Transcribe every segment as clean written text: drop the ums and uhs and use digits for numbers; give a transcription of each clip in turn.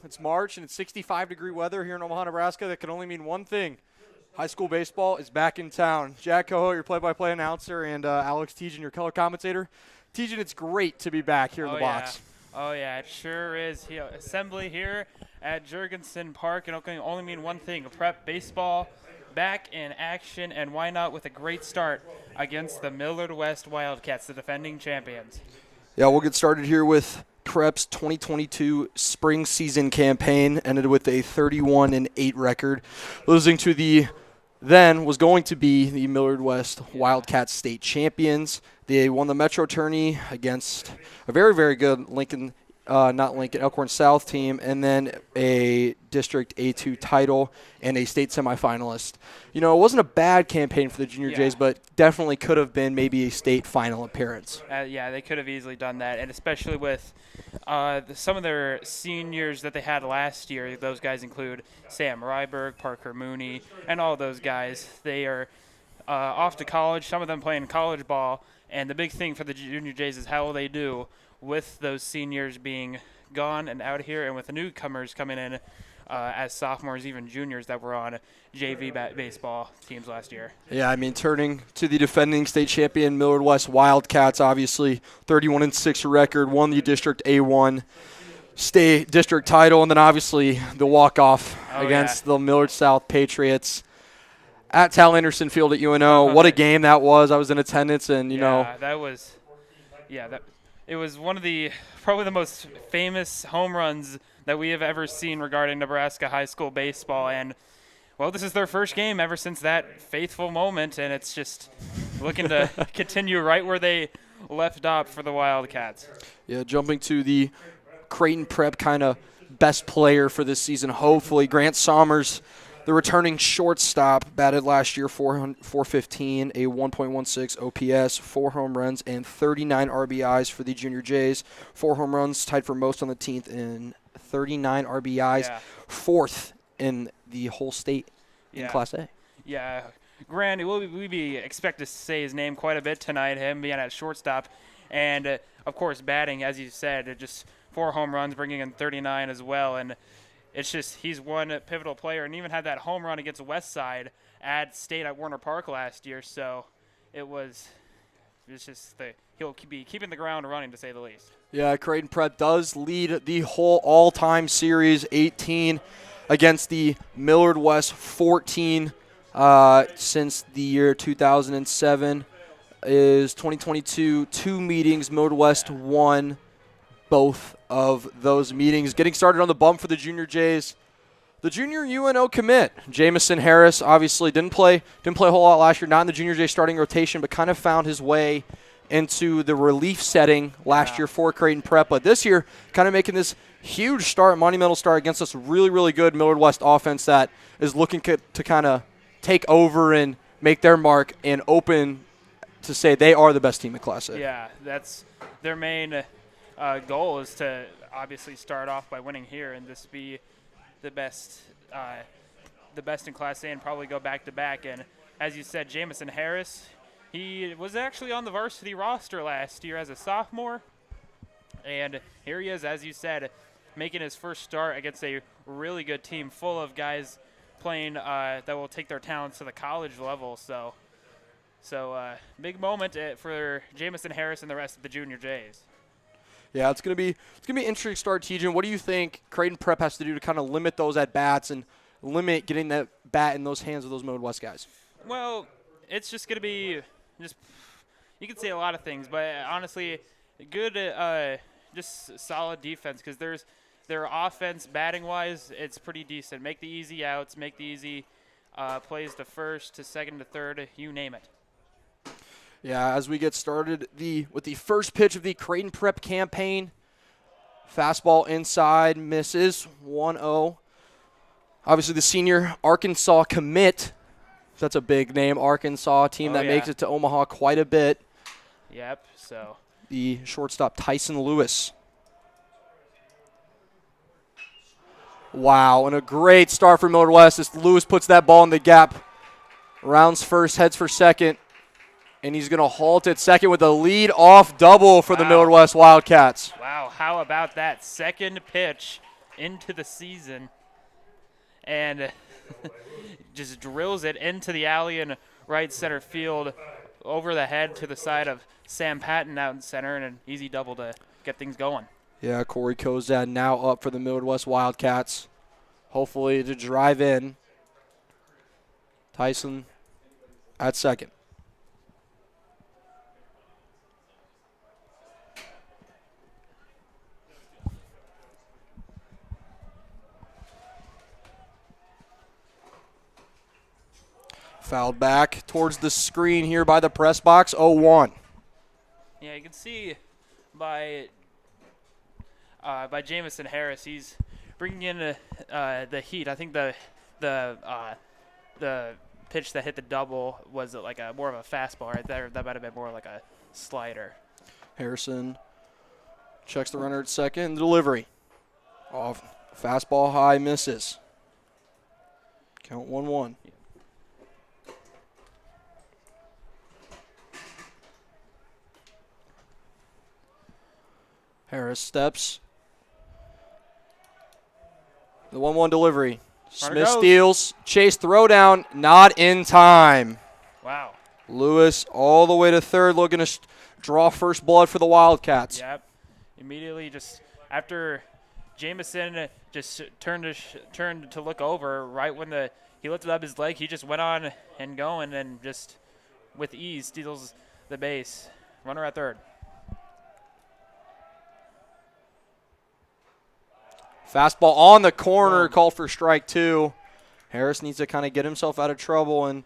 It's March, and it's 65-degree weather here in Omaha, Nebraska. That can only mean one thing. High school baseball is back in town. Jack Coho, your play-by-play announcer, and Alex Tejan, your color commentator. Tejan, it's great to be back here in the box. Oh, yeah, it sure is. Assembly here at Jurgensen Park, and it can only mean one thing. Prep baseball back in action, and why not with a great start against the Millard West Wildcats, the defending champions. Yeah, we'll get started here with Prep's 2022 spring season campaign. Ended with a 31-8 record, losing to the then was going to be the Millard West Wildcats state champions. They won the Metro Tourney against a very, very good Elkhorn South team, and then a District A2 title and a state semifinalist. You know, it wasn't a bad campaign for the Junior Jays, but definitely could have been maybe a state final appearance. Yeah, they could have easily done that, and especially with some of their seniors that they had last year. Those guys include Sam Ryberg, Parker Mooney, and all those guys. They are off to college, some of them playing college ball, and the big thing for the Junior Jays is how will they do with those seniors being gone and out here, and with the newcomers coming in as sophomores, even juniors that were on JV baseball teams last year. Yeah, I mean, turning to the defending state champion Millard West Wildcats, obviously 31-6 record, won the District A1 state district title, and then obviously the walk-off against the Millard South Patriots at Tal Anderson Field at UNO. What a game that was. I was in attendance, and it was one of probably the most famous home runs that we have ever seen regarding Nebraska high school baseball. And, well, this is their first game ever since that faithful moment, and it's just looking to continue right where they left off for the Wildcats. Yeah, jumping to the Creighton Prep kind of best player for this season, hopefully. Grant Sommers, the returning shortstop, batted last year 415, a 1.16 OPS, 4 home runs, and 39 RBIs for the Junior Jays. 4 home runs, tied for most on the team in 39 RBIs, fourth in the whole state in Class A. Yeah, Grant, we expect to say his name quite a bit tonight, him being at shortstop. And, of course, batting, as you said, just 4 home runs, bringing in 39 as well. And it's just he's one pivotal player, and even had that home run against Westside at state at Warner Park last year. So it's just he'll be keeping the ground running, to say the least. Yeah, Creighton Prep does lead the whole all-time series, 18 against the Millard West 14 since the year 2007. Is 2022 2 meetings. Millard West won both of those meetings. Getting started on the bump for the Junior Jays. The junior UNO commit, Jamison Harris, obviously didn't play a whole lot last year, not in the Junior Jays starting rotation, but kind of found his way into the relief setting last year for Creighton Prep. But this year, kind of making this huge start, monumental start against this really, really good Millard West offense that is looking to kind of take over and make their mark and open to say they are the best team in Class A. Yeah, that's their main goal, is to obviously start off by winning here and just be the best in Class A and probably go back-to-back. And as you said, Jamison Harris, he was actually on the varsity roster last year as a sophomore. And here he is, as you said, making his first start against a really good team full of guys playing that will take their talents to the college level. So big moment for Jamison Harris and the rest of the Junior Jays. Yeah, it's gonna be an interesting start, Tejan. What do you think Creighton Prep has to do to kind of limit those at bats and limit getting that bat in those hands of those Millard West guys? Well, it's just gonna be you can say a lot of things, but honestly, good just solid defense, because their offense batting wise, it's pretty decent. Make the easy outs, make the easy plays to first, to second, to third, you name it. Yeah, as we get started with the first pitch of the Creighton Prep campaign, fastball inside, misses, 1-0. Obviously the senior Arkansas commit, that's a big name, Arkansas team that makes it to Omaha quite a bit. Yep, so. The shortstop Tyson Lewis. Wow, and a great start for Millard West as Lewis puts that ball in the gap. Rounds first, heads for second. And he's going to halt at second with a lead-off double for the Millard West Wildcats. Wow, how about that second pitch into the season and just drills it into the alley in right center field over the head to the side of Sam Patton out in center, and an easy double to get things going. Yeah, Corey Kozad now up for the Millard West Wildcats. Hopefully to drive in. Tyson at second. Fouled back towards the screen here by the press box, 0-1. Yeah, you can see by Jamison Harris, he's bringing in the heat. I think the pitch that hit the double was like a more of a fastball right there. That might have been more like a slider. Harrison checks the runner at second. Delivery. Off. Fastball high, misses. Count 1-1. Harris steps. The 1-1 delivery. Smith steals. Chase throwdown. Not in time. Wow. Lewis all the way to third, looking to draw first blood for the Wildcats. Yep. Immediately, just after Jamison just turned to look over, right when he lifted up his leg, he just went on and going, and just with ease steals the base. Runner at third. Fastball on the corner, called for strike two. Harris needs to kind of get himself out of trouble and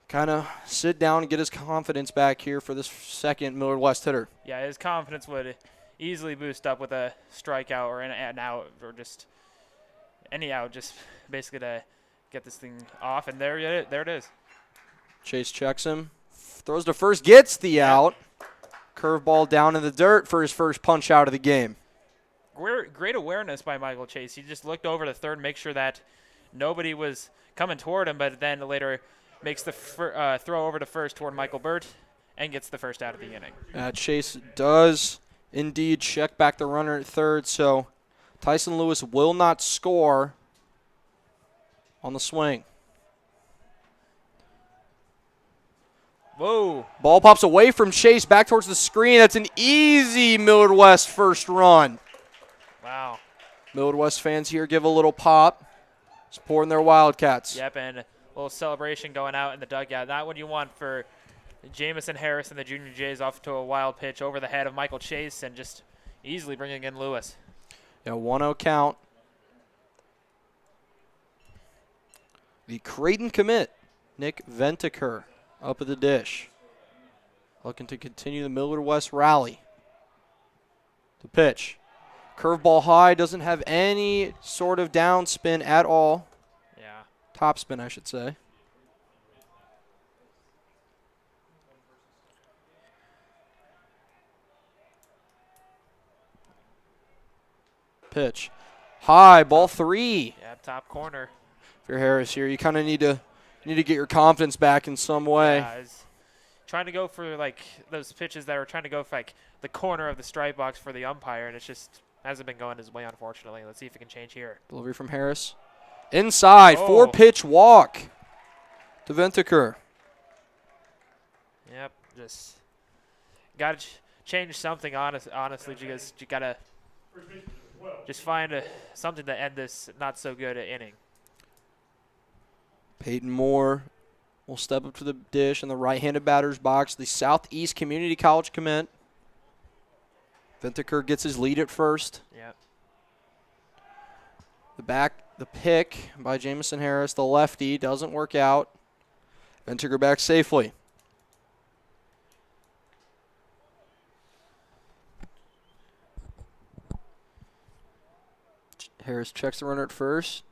kind of sit down and get his confidence back here for this second Millard West hitter. Yeah, his confidence would easily boost up with a strikeout or an out or just any out, just basically to get this thing off. And there it is. Chase checks him, throws to first, gets the out. Curveball down in the dirt for his first punch out of the game. Great awareness by Michael Chase. He just looked over to third, make sure that nobody was coming toward him, but then later makes the throw over to first toward Michael Burt and gets the first out of the inning. Chase does indeed check back the runner at third, so Tyson Lewis will not score on the swing. Whoa. Ball pops away from Chase back towards the screen. That's an easy Millard West first run. Wow. Millard West fans here give a little pop, supporting their Wildcats. Yep, and a little celebration going out in the dugout. Not what you want for Jamison Harris and the Junior Jays off to a wild pitch over the head of Michael Chase and just easily bringing in Lewis. Yeah, 1-0 count. The Creighton commit, Nick Ventaker, up at the dish. Looking to continue the Millard West rally. The pitch. Curveball high, doesn't have any sort of down spin at all. Yeah. Top spin, I should say. Pitch. High, ball three. Yeah, top corner. If you're Harris here, you kind of need to get your confidence back in some way. Yeah, trying to go for like those pitches that are trying to go for like the corner of the strike box for the umpire, and it's just hasn't been going his way, unfortunately. Let's see if it can change here. Delivery from Harris. Inside, 4-pitch walk to Ventaker. Yep, just got to change something, honestly, because you got to just find something to end this not-so-good inning. Peyton Moore will step up to the dish in the right-handed batter's box. The Southeast Community College commit. Ventaker gets his lead at first. Yep. The pick by Jamison Harris, the lefty, doesn't work out. Ventaker back safely. Harris checks the runner at first.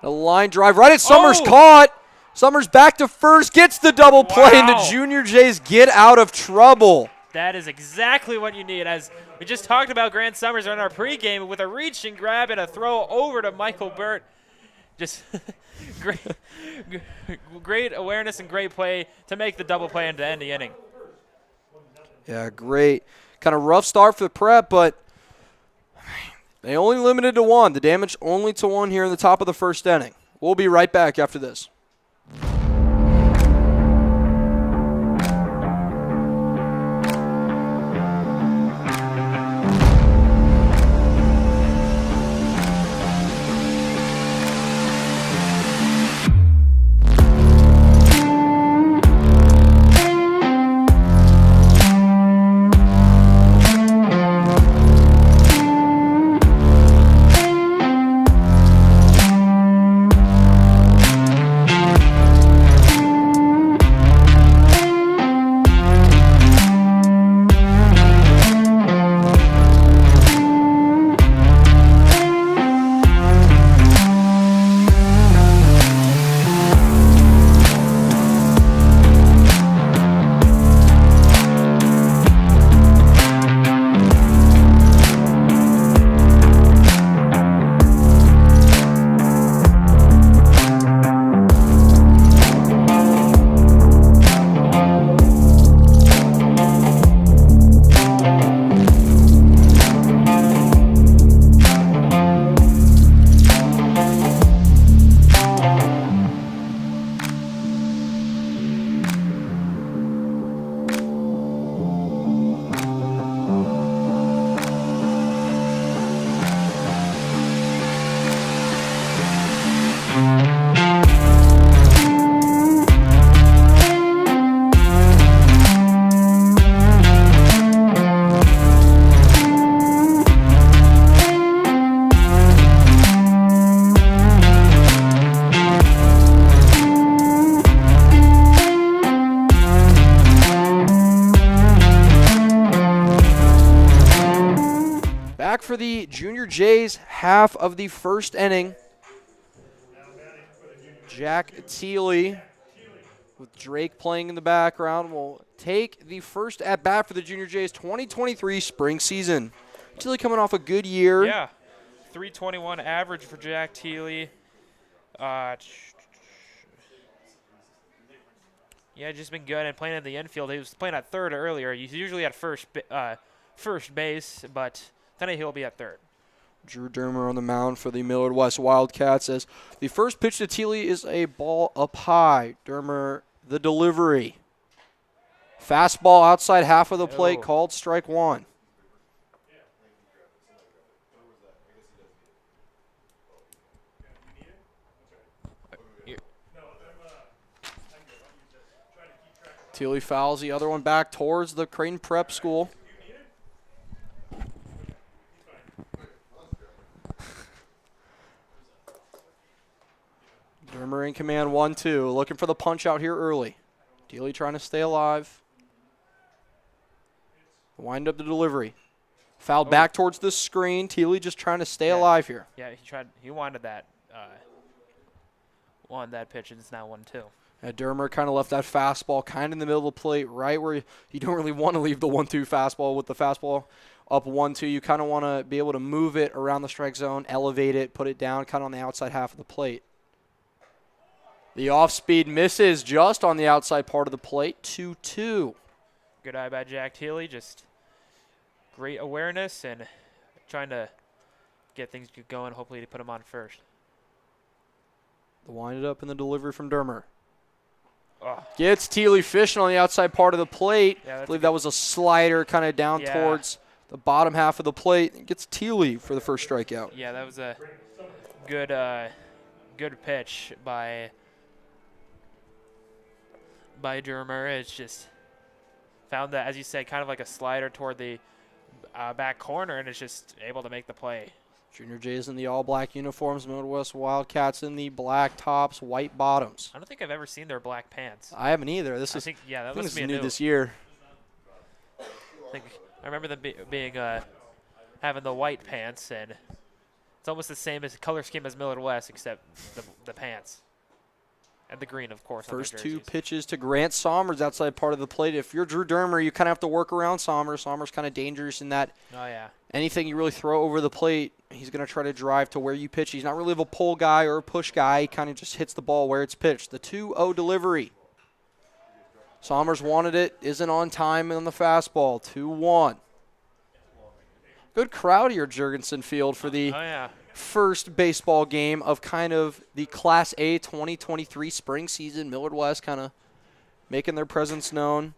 A line drive right at Summers, caught. Summers back to first, gets the double play, and the Junior Jays get out of trouble. That is exactly what you need. As we just talked about Grant Summers in our pregame with a reach and grab and a throw over to Michael Burt. Just great awareness and great play to make the double play and to end the inning. Yeah, great. Kind of rough start for the Prep, but They only limited to 1. The damage only to 1 here in the top of the first inning. We'll be right back after this. Back for the Junior Jays, half of the first inning. Jack Thiele, with Drake playing in the background, will take the first at-bat for the Junior Jays 2023 spring season. Thiele coming off a good year. Yeah, 321 average for Jack Thiele. Yeah, just been good and playing in the infield. He was playing at third earlier. He's usually at first base, but tonight he'll be at third. Drew Dermer on the mound for the Millard West Wildcats as the first pitch to Thiele is a ball up high. Dermer, the delivery. Fastball outside half of the plate, called strike one. Thiele fouls the other one back towards the Creighton Prep School. Dermer in command, 1-2. Looking for the punch out here early. Thiele trying to stay alive. Wind up the delivery. Fouled back towards the screen. Thiele just trying to stay alive here. Yeah, he wanted that pitch, and it's now 1-2. Dermer kind of left that fastball kind of in the middle of the plate, right where you don't really want to leave the 1-2 fastball. With the fastball up 1-2, you kind of want to be able to move it around the strike zone, elevate it, put it down kind of on the outside half of the plate. The off-speed misses just on the outside part of the plate, 2-2. Good eye by Jack Thiele, just great awareness and trying to get things going, hopefully to put him on first. The wind up in the delivery from Dermer. Gets Thiele fishing on the outside part of the plate. I believe that was a slider kind of down towards the bottom half of the plate. It gets Thiele for the first strikeout. Yeah, that was a good pitch by Dermer. It's just found that, as you said, kind of like a slider toward the back corner, and it's just able to make the play. Junior Jays in the all-black uniforms, Millard West Wildcats in the black tops, white bottoms. I don't think I've ever seen their black pants. I haven't either. That must be new this year. I remember them being having the white pants, and it's almost the same as color scheme as Millard West, except the pants. And the green, of course. First two pitches to Grant Sommers outside part of the plate. If you're Drew Dermer, you kind of have to work around Sommers. Sommers kind of dangerous in that. Oh, yeah. Anything you really throw over the plate, he's going to try to drive to where you pitch. He's not really a pull guy or a push guy. He kind of just hits the ball where it's pitched. The 2-0 delivery. Sommers wanted it. Isn't on time on the fastball. 2-1. Good crowd here at Jurgensen Field for the first baseball game of kind of the Class A 2023 spring season. Millard West kind of making their presence known.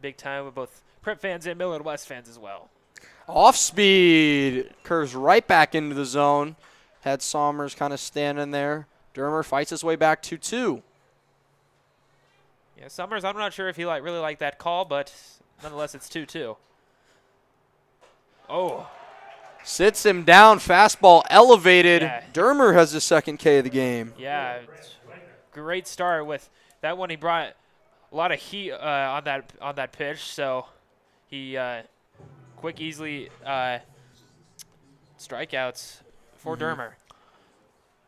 Big time with both Prep fans and Millard West fans as well. Off speed, curves right back into the zone. Had Sommers kind of standing there. Dermer fights his way back 2-2. Yeah, Sommers, I'm not sure if he really liked that call, but nonetheless, it's 2-2. Oh. Sits him down, fastball elevated. Yeah. Dermer has his second K of the game. Yeah, great start with that one. He brought a lot of heat on that pitch, so he quick, easily strikeouts for Dermer.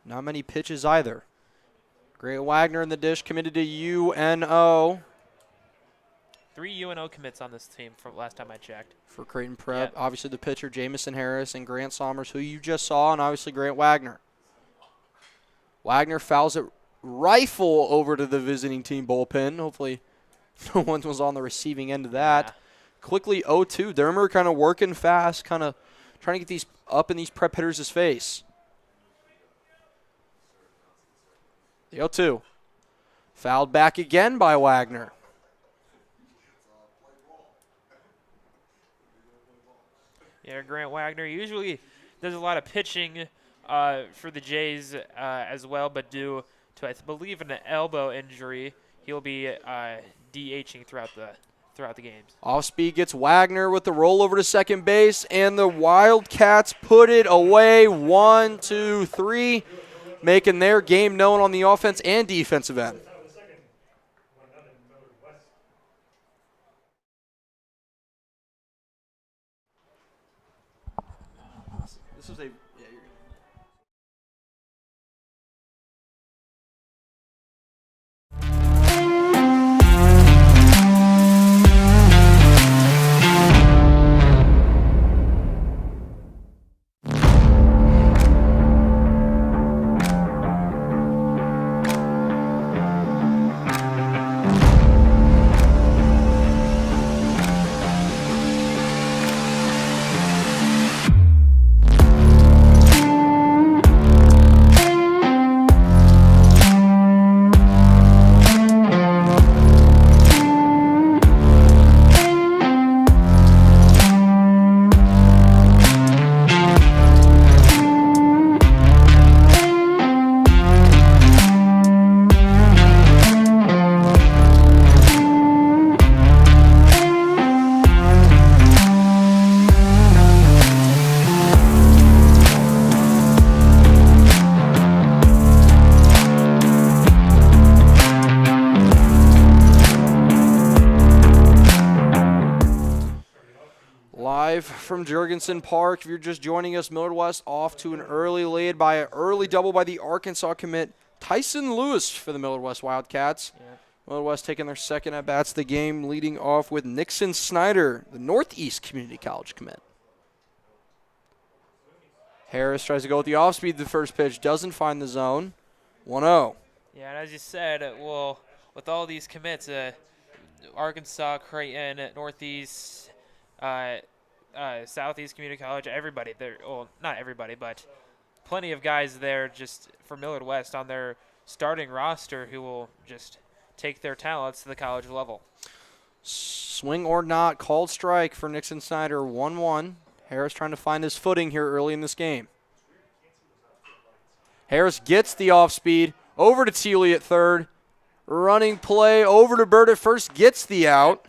Not many pitches either. Great Wagner in the dish, committed to UNO. 3 UNO commits on this team from last time I checked. For Creighton Prep, Yep. obviously the pitcher Jamison Harris and Grant Sommers, who you just saw, and obviously Grant Wagner. Wagner fouls it rifle over to the visiting team bullpen. Hopefully no one was on the receiving end of that. Yeah. Quickly 0-2. Dermer kind of working fast, kind of trying to get these up in these Prep hitters' face. The 0-2. Fouled back again by Wagner. Yeah, Grant Wagner usually does a lot of pitching for the Jays as well, but due to, I believe, an elbow injury, he'll be DHing throughout the games. Off speed gets Wagner with the roll over to second base, and the Wildcats put it away. 1, 2, 3, making their game known on the offense and defensive end. This was a live from Jurgensen Park. If you're just joining us, Millard West off to an early lead by an early double by the Arkansas commit Tyson Lewis for the Millard West Wildcats. Yeah. Millard West taking their second at-bats of the game, leading off with Nixon Snyder, the Northeast Community College commit. Harris tries to go with the off-speed. The first pitch doesn't find the zone. 1-0. Yeah, and as you said, well, with all these commits, Arkansas, Creighton, Northeast, Southeast Community College, everybody there. Well, not everybody, but plenty of guys there just for Millard West on their starting roster who will just take their talents to the college level. Swing or not, called strike for Nixon Snyder, 1-1. Harris trying to find his footing here early in this game. Harris gets the off-speed, over to Thiele at third. Running play over to Bird at first, gets the out.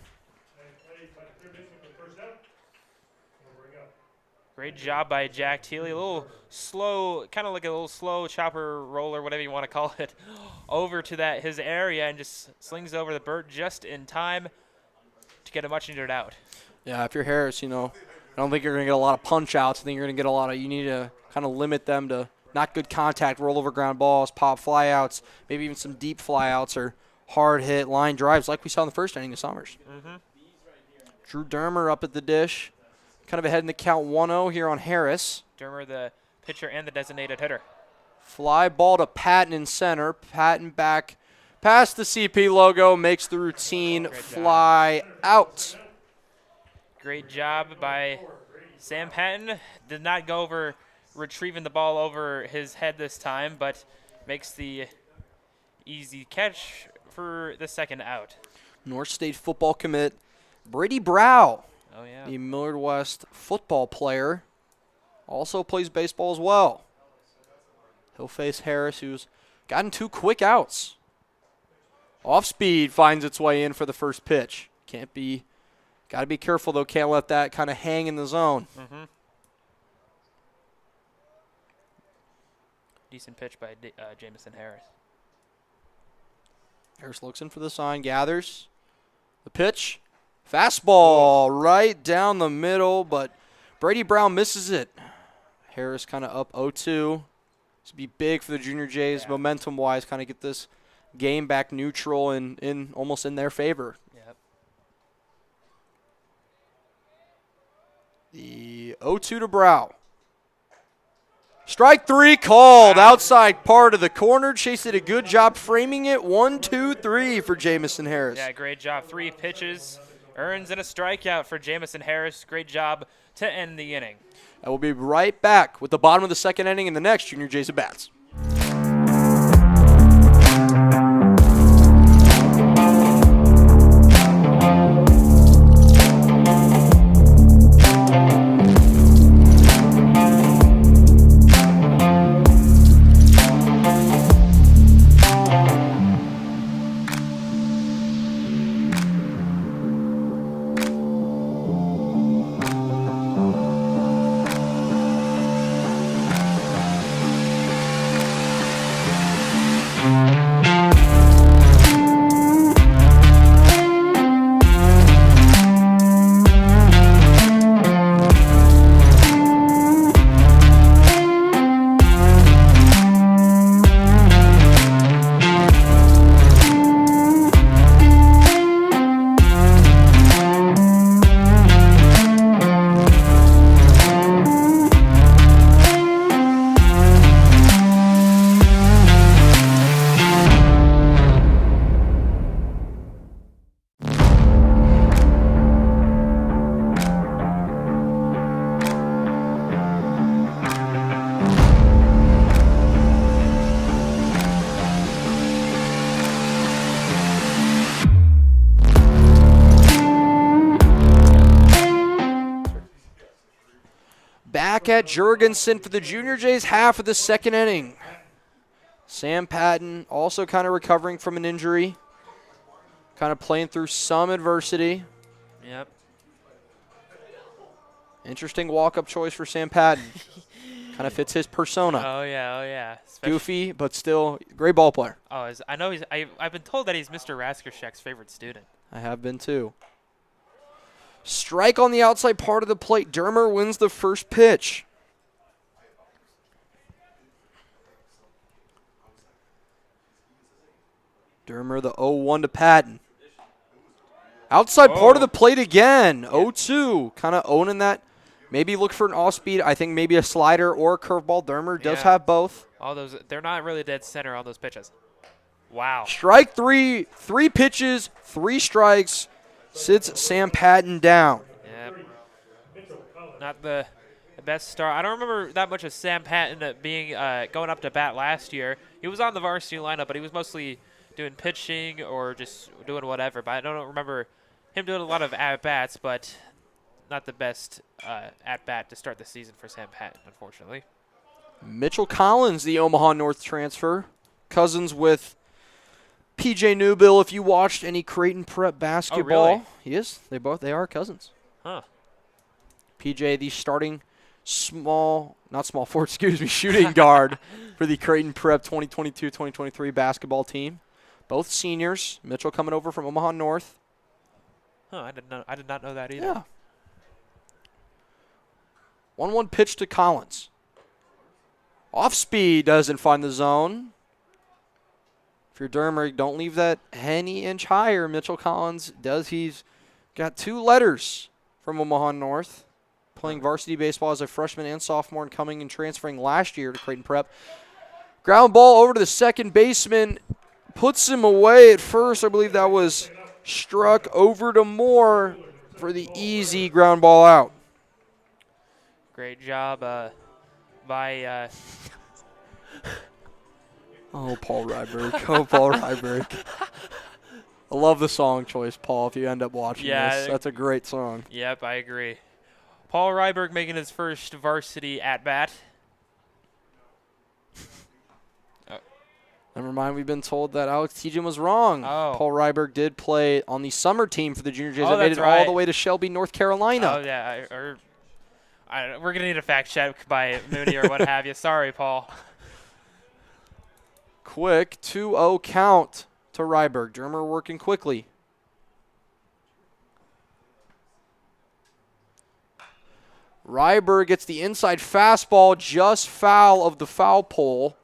Great job by Jack Thiele. A little slow, kind of like a little slow chopper roller, whatever you want to call it, over to his area and just slings over the Bird just in time to get a much-needed out. Yeah, if you're Harris, I don't think you're going to get a lot of punch-outs. I think you're going to get you need to kind of limit them to not good contact, roll over ground balls, pop flyouts, maybe even some deep flyouts or hard hit line drives like we saw in the first inning of Sommers. Mm-hmm. Drew Dermer up at the dish. Kind of ahead in the count 1-0 here on Harris. Dermer, the pitcher and the designated hitter. Fly ball to Patton in center. Patton back past the CP logo, makes the routine fly out. Great job by Sam Patton. Did not go over retrieving the ball over his head this time, but makes the easy catch for the second out. North State football commit Brady Brow, Oh, yeah. the Millard West football player, also plays baseball as well. He'll face Harris, who's gotten 2 quick outs. Off speed finds its way in for the first pitch. Got to be careful, though. Can't let that kind of hang in the zone. Decent pitch by Jamison Harris. Harris looks in for the sign, gathers. The pitch. Fastball right down the middle, but Brady Brown misses it. Harris kind of up 0-2. This would be big for the Junior Jays, momentum-wise, kind of get this game back neutral and in almost in their favor. Yep. The 0-2 to Brow. Strike 3 called. Outside part of the corner. Chase did a good job framing it. 1-2-3 for Jamison Harris. Yeah, great job. 3 pitches, earns and a strikeout for Jamison Harris. Great job to end the inning. And we'll be right back with the bottom of the second inning in the next Junior Jays at Bats. Back at Jurgensen for the Junior Jays, half of the second inning. Sam Patton also kind of recovering from an injury, kind of playing through some adversity. Yep. Interesting walk-up choice for Sam Patton. Kind of fits his persona. Oh, yeah. Goofy, but still great ball player. Oh, I know I've been told that he's Mr. Raskershek's favorite student. I have been too. Strike on the outside part of the plate. Dermer wins the first pitch. Dermer the 0-1 to Patton. Outside part of the plate again. 0-2. Kind of owning that. Maybe look for an off-speed. I think maybe a slider or a curveball. Dermer does have both. All those, they're not really dead center, all those pitches. Wow. Strike 3. 3 pitches, 3 strikes. Sits Sam Patton down. Yep. Not the best start. I don't remember that much of Sam Patton being going up to bat last year. He was on the varsity lineup, but he was mostly doing pitching or just doing whatever. But I don't remember him doing a lot of at-bats, but not the best at-bat to start the season for Sam Patton, unfortunately. Mitchell Collins, the Omaha North transfer. Cousins with PJ Newbill. If you watched any Creighton prep basketball. Oh, really? Yes, they are cousins. Huh. PJ, the starting shooting guard for the Creighton prep 2022-2023 basketball team. Both seniors. Mitchell coming over from Omaha North. Huh, I did not know that either. Yeah. 1-1 pitch to Collins. Off speed, doesn't find the zone. If you're Dermer, don't leave that any inch higher. Mitchell Collins does. He's got 2 letters from Omaha North, playing varsity baseball as a freshman and sophomore and coming and transferring last year to Creighton Prep. Ground ball over to the second baseman. Puts him away at first. I believe that was struck over to Moore. for the easy ground ball out. Great job by Oh, Paul Ryberg. Oh, Paul Ryberg. I love the song choice, Paul, if you end up watching this. That's a great song. Yep, I agree. Paul Ryberg making his first varsity at-bat. Never mind, we've been told that Alex Tejan was wrong. Oh. Paul Ryberg did play on the summer team for the Junior Jays. Oh, That made that's it all right. the way to Shelby, North Carolina. Oh, yeah. We're going to need a fact check by Mooney or what have you. Sorry, Paul. Quick 2-0 count to Ryberg. Dermer working quickly. Ryberg gets the inside fastball, just foul of the foul pole.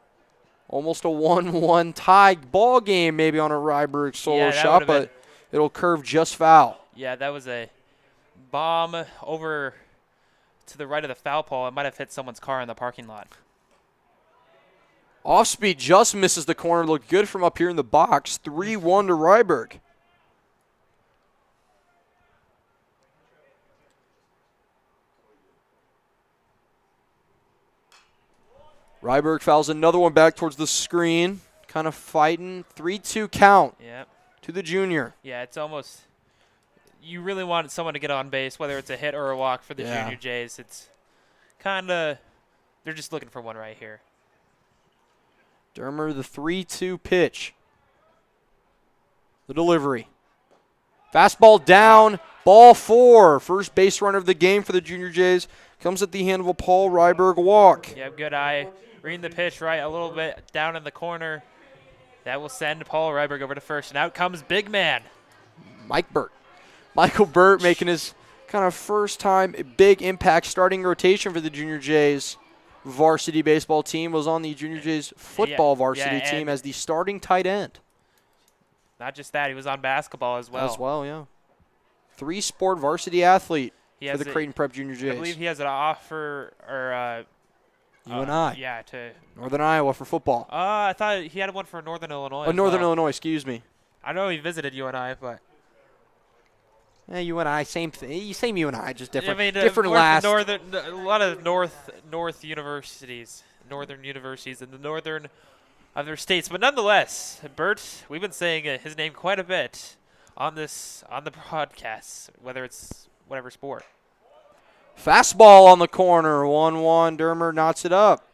Almost a 1-1 tie ball game maybe on a Ryberg solo shot, but it'll curve just foul. Yeah, that was a bomb over to the right of the foul pole. It might have hit someone's car in the parking lot. Off speed just misses the corner. Looked good from up here in the box. 3-1 to Ryberg. Ryberg fouls another one back towards the screen. Kind of fighting. 3-2 count to the junior. Yeah, it's almost – you really want someone to get on base, whether it's a hit or a walk for the Junior Jays. It's kind of – they're just looking for one right here. Dermer, the 3-2 pitch. The delivery. Fastball down, ball 4. First base runner of the game for the Junior Jays. Comes at the hand of a Paul Ryberg walk. Yeah, good eye. Reading the pitch right a little bit down in the corner. That will send Paul Ryberg over to first. And out comes big man. Mike Burt. Michael Burt making his kind of first time big impact starting rotation for the Junior Jays. Varsity baseball team was on the Junior Jays football varsity team as the starting tight end. Not just that, he was on basketball as well. As well, yeah. 3-sport varsity athlete for the Creighton Prep Junior Jays. I believe he has an offer or UNI. Yeah, to Northern Iowa for football. I thought he had one for Northern Illinois. Oh, Northern Illinois, excuse me. I know he visited UNI, but UNI, same thing. Same UNI, just different. I mean, different last. A lot of north universities, northern universities in the northern other states, but nonetheless, Bert, we've been saying his name quite a bit on the broadcast, whether it's whatever sport. Fastball on the corner, 1-1. Dermer knots it up.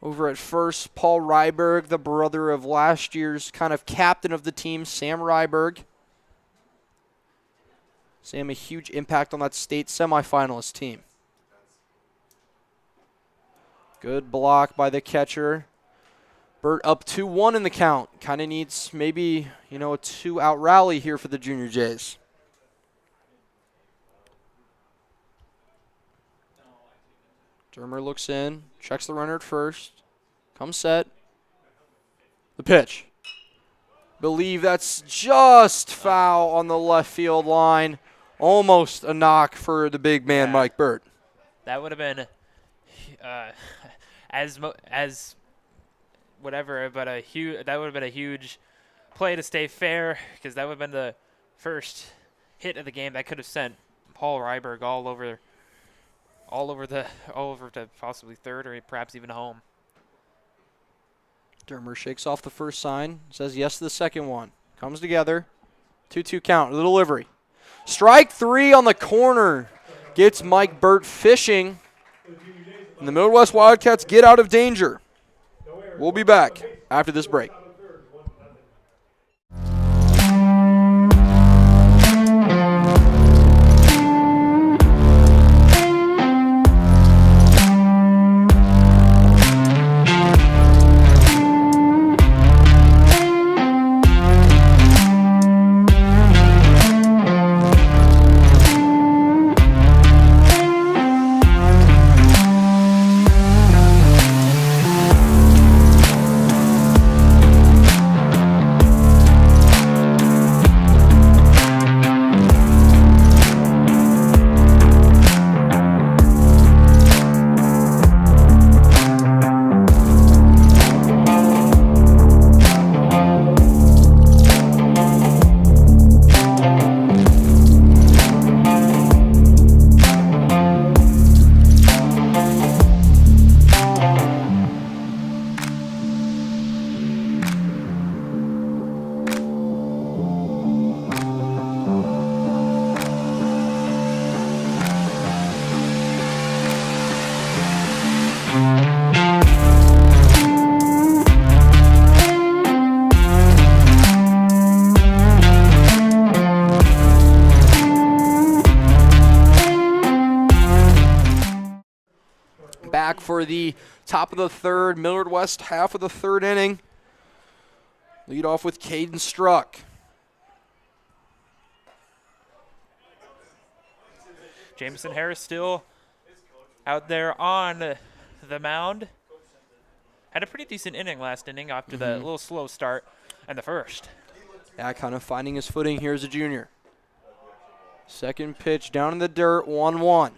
Over at first, Paul Ryberg, the brother of last year's kind of captain of the team, Sam Ryberg. Sam, a huge impact on that state semifinalist team. Good block by the catcher. Burt up 2-1 in the count. Kind of needs maybe, a 2-out rally here for the Junior Jays. Dermer looks in, checks the runner at first. Comes set. The pitch. Believe that's just foul on the left field line. Almost a knock for the big man, Mike Burt. That would have been as whatever, but that would have been a huge play to stay fair, because that would have been the first hit of the game that could have sent Paul Ryberg all over to possibly third or perhaps even home. Dermer shakes off the first sign, says yes to the second one. Comes together. 2-2 count. The delivery. Strike 3 on the corner. Gets Mike Burt fishing. And the Millard West Wildcats get out of danger. We'll be back after this break. for the top of the third. Millard West, half of the third inning. Lead off with Caden Struck. Jameson Harris still out there on the mound. Had a pretty decent inning last inning after the little slow start in the first. Yeah, kind of finding his footing here as a junior. Second pitch down in the dirt, 1-1.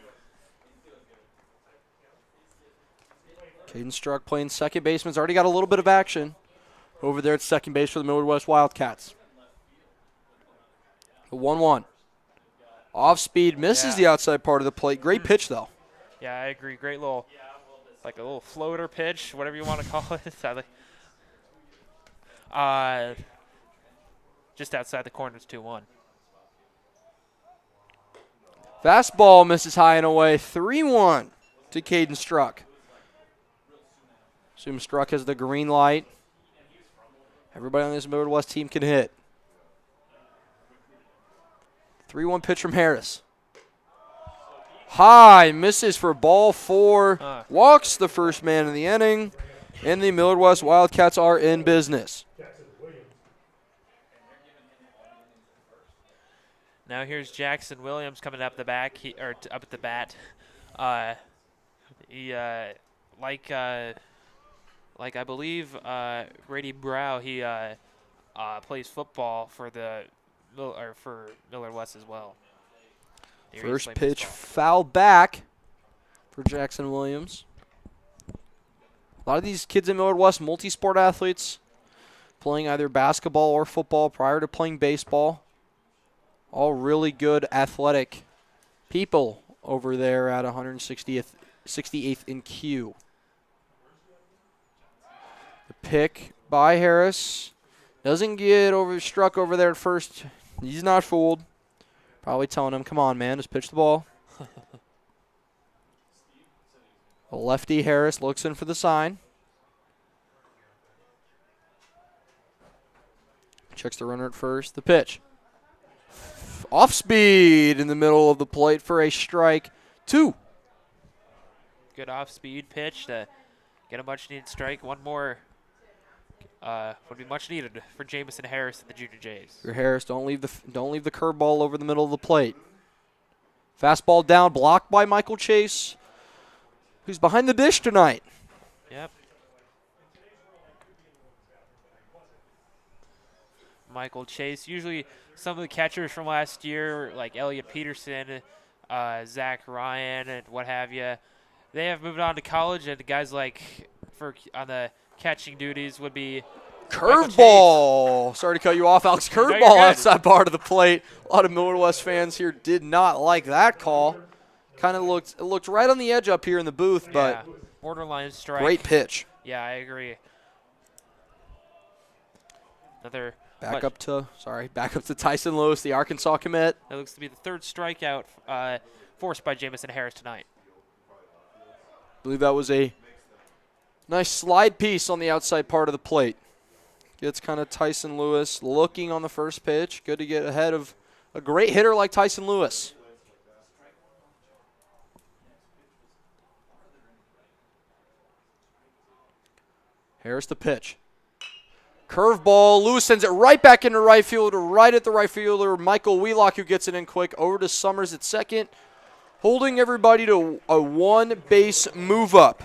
Caden Struck playing second baseman's already got a little bit of action over there at second base for the Millard West Wildcats. The 1-1. Off speed, misses the outside part of the plate. Great pitch, though. Yeah, I agree. Great little, like a little floater pitch, whatever you want to call it. Sadly. Just outside the corner, it's 2-1. Fastball misses high and away. 3-1 to Caden Struck. Assume Struck has the green light. Everybody on this Millard West team can hit. 3-1 pitch from Harris. High, misses for ball 4. Walks the first man in the inning. And the Millard West Wildcats are in business. Now here's Jackson Williams coming up the back, up at the bat. Like I believe Brady Brow, he plays football for for Millard West as well. First pitch foul back for Jackson Williams. A lot of these kids in Millard West, multi-sport athletes, playing either basketball or football prior to playing baseball. All really good athletic people over there at 168th in Q. The pick by Harris. Doesn't get struck over there at first. He's not fooled. Probably telling him, come on, man, just pitch the ball. A lefty Harris looks in for the sign. Checks the runner at first. The pitch. Off speed in the middle of the plate for a strike. 2. Good off speed pitch to get a much needed strike. One more would be much needed for Jameson Harris and the Junior Jays. Your Harris, don't leave the curveball over the middle of the plate. Fastball down, blocked by Michael Chase, who's behind the dish tonight. Yep. Michael Chase. Usually some of the catchers from last year, like Elliot Peterson, Zach Ryan, and what have you, they have moved on to college, and the guys like on the catching duties would be curveball. Sorry to cut you off, Alex. Curveball outside part of the plate. A lot of Millard West fans here did not like that call. Kind of looked right on the edge up here in the booth, but borderline strike. Great pitch. Yeah, I agree. Another back up to Tyson Lewis, the Arkansas commit. That looks to be the third strikeout forced by Jameson Harris tonight. I believe that was a nice slide piece on the outside part of the plate. Gets kind of Tyson Lewis looking on the first pitch. Good to get ahead of a great hitter like Tyson Lewis. Harris the pitch. Curveball. Lewis sends it right back into right field, right at the right fielder, Michael Wheelock, who gets it in quick. Over to Summers at second, holding everybody to a one-base move up.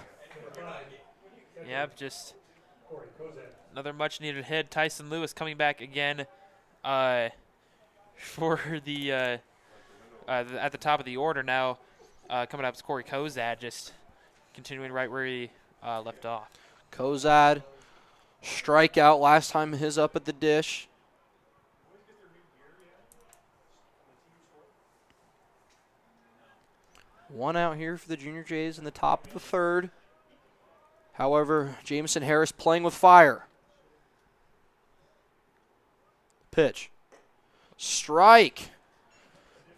Yep, just another much-needed hit. Tyson Lewis coming back again for the at the top of the order now. Coming up is Corey Kozad, just continuing right where he left off. Kozad, strikeout last time his up at the dish. One out here for the Junior Jays in the top of the third. However, Jameson Harris playing with fire. Pitch. Strike.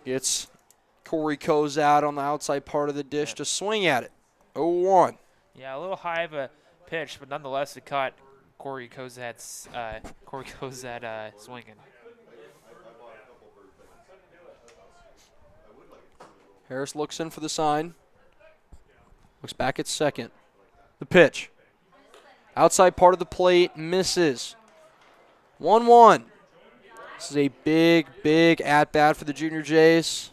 Gets Corey Kozad on the outside part of the dish to swing at it. 0-1. Yeah, a little high of a pitch, but nonetheless it caught Corey Kozad swinging. Harris looks in for the sign. Looks back at second. The pitch. Outside part of the plate, misses. 1-1. This is a big, big at-bat for the Junior Jays.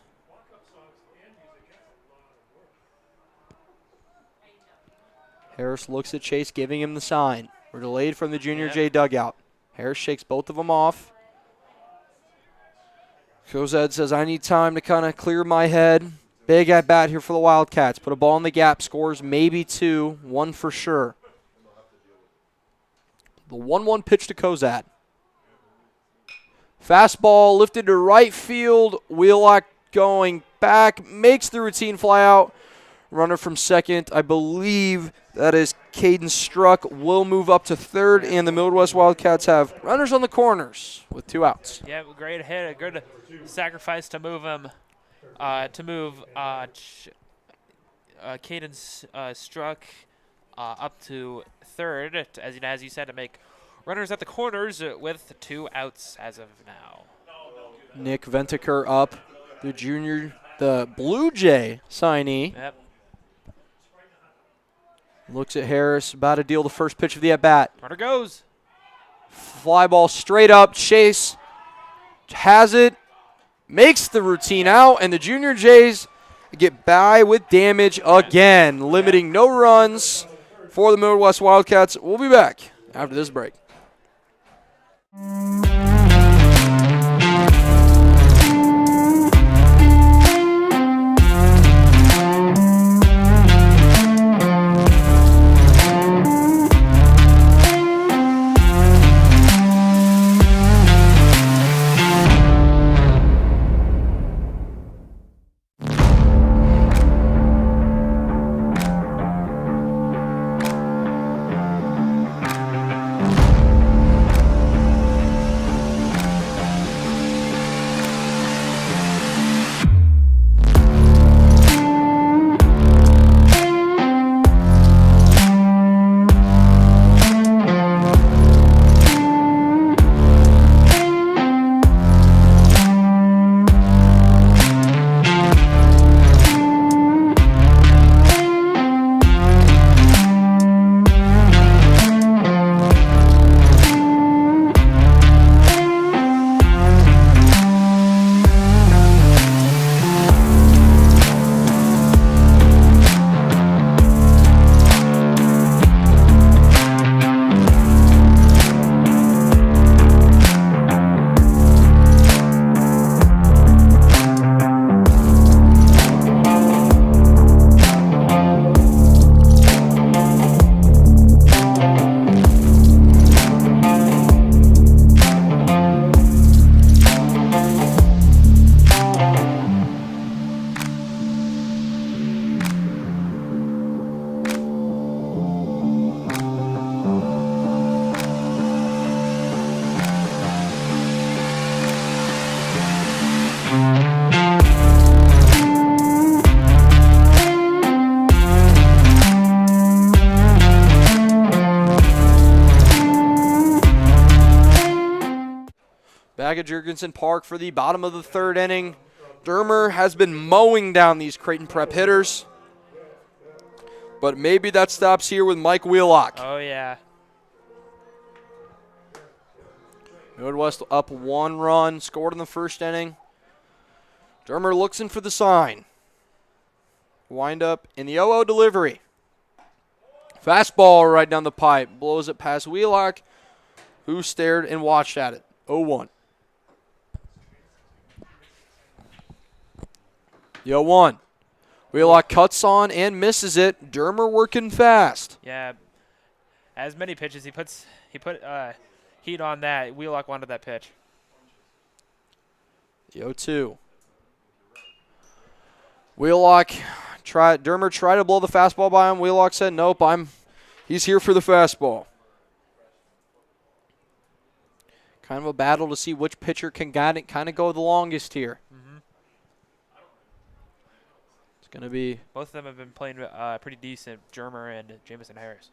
Harris looks at Chase, giving him the sign. We're delayed from the Junior J dugout. Harris shakes both of them off. Cozad says, I need time to kind of clear my head. Big at-bat here for the Wildcats. Put a ball in the gap, scores maybe 2, 1 for sure. The 1-1 pitch to Cozad. Fastball lifted to right field. Wheelock going back, makes the routine fly out. Runner from second, I believe that is Caden Struck, will move up to third, and the Millard West Wildcats have runners on the corners with 2 outs. Yeah, great hit, a good sacrifice to move him, Caden Struck up to third, as you said, to make runners at the corners with 2 outs as of now. Nick Ventaker up, the Blue Jay signee. Yep. Looks at Harris, about to deal the first pitch of the at-bat. Runner goes. Fly ball straight up. Chase has it, makes the routine out, and the Junior Jays get by with damage again, limiting no runs for the Millard West Wildcats. We'll be back after this break. Back at Jurgensen Park for the bottom of the third inning. Dermer has been mowing down these Creighton Prep hitters. But maybe that stops here with Mike Wheelock. Oh, yeah. Millard West up 1 run, scored in the first inning. Dermer looks in for the sign. Wind up in the 0-0 delivery. Fastball right down the pipe. Blows it past Wheelock, who stared and watched at it. 0-1. The 0-1. Wheelock cuts on and misses it. Dermer working fast. Yeah. As many pitches, he put heat on that. Wheelock wanted that pitch. The 0-2. Wheelock Dermer tried to blow the fastball by him. Wheelock said, nope, he's here for the fastball. Kind of a battle to see which pitcher can kind of go the longest here. Mm-hmm. It's going to be... Both of them have been playing pretty decent, Dermer and Jamison Harris.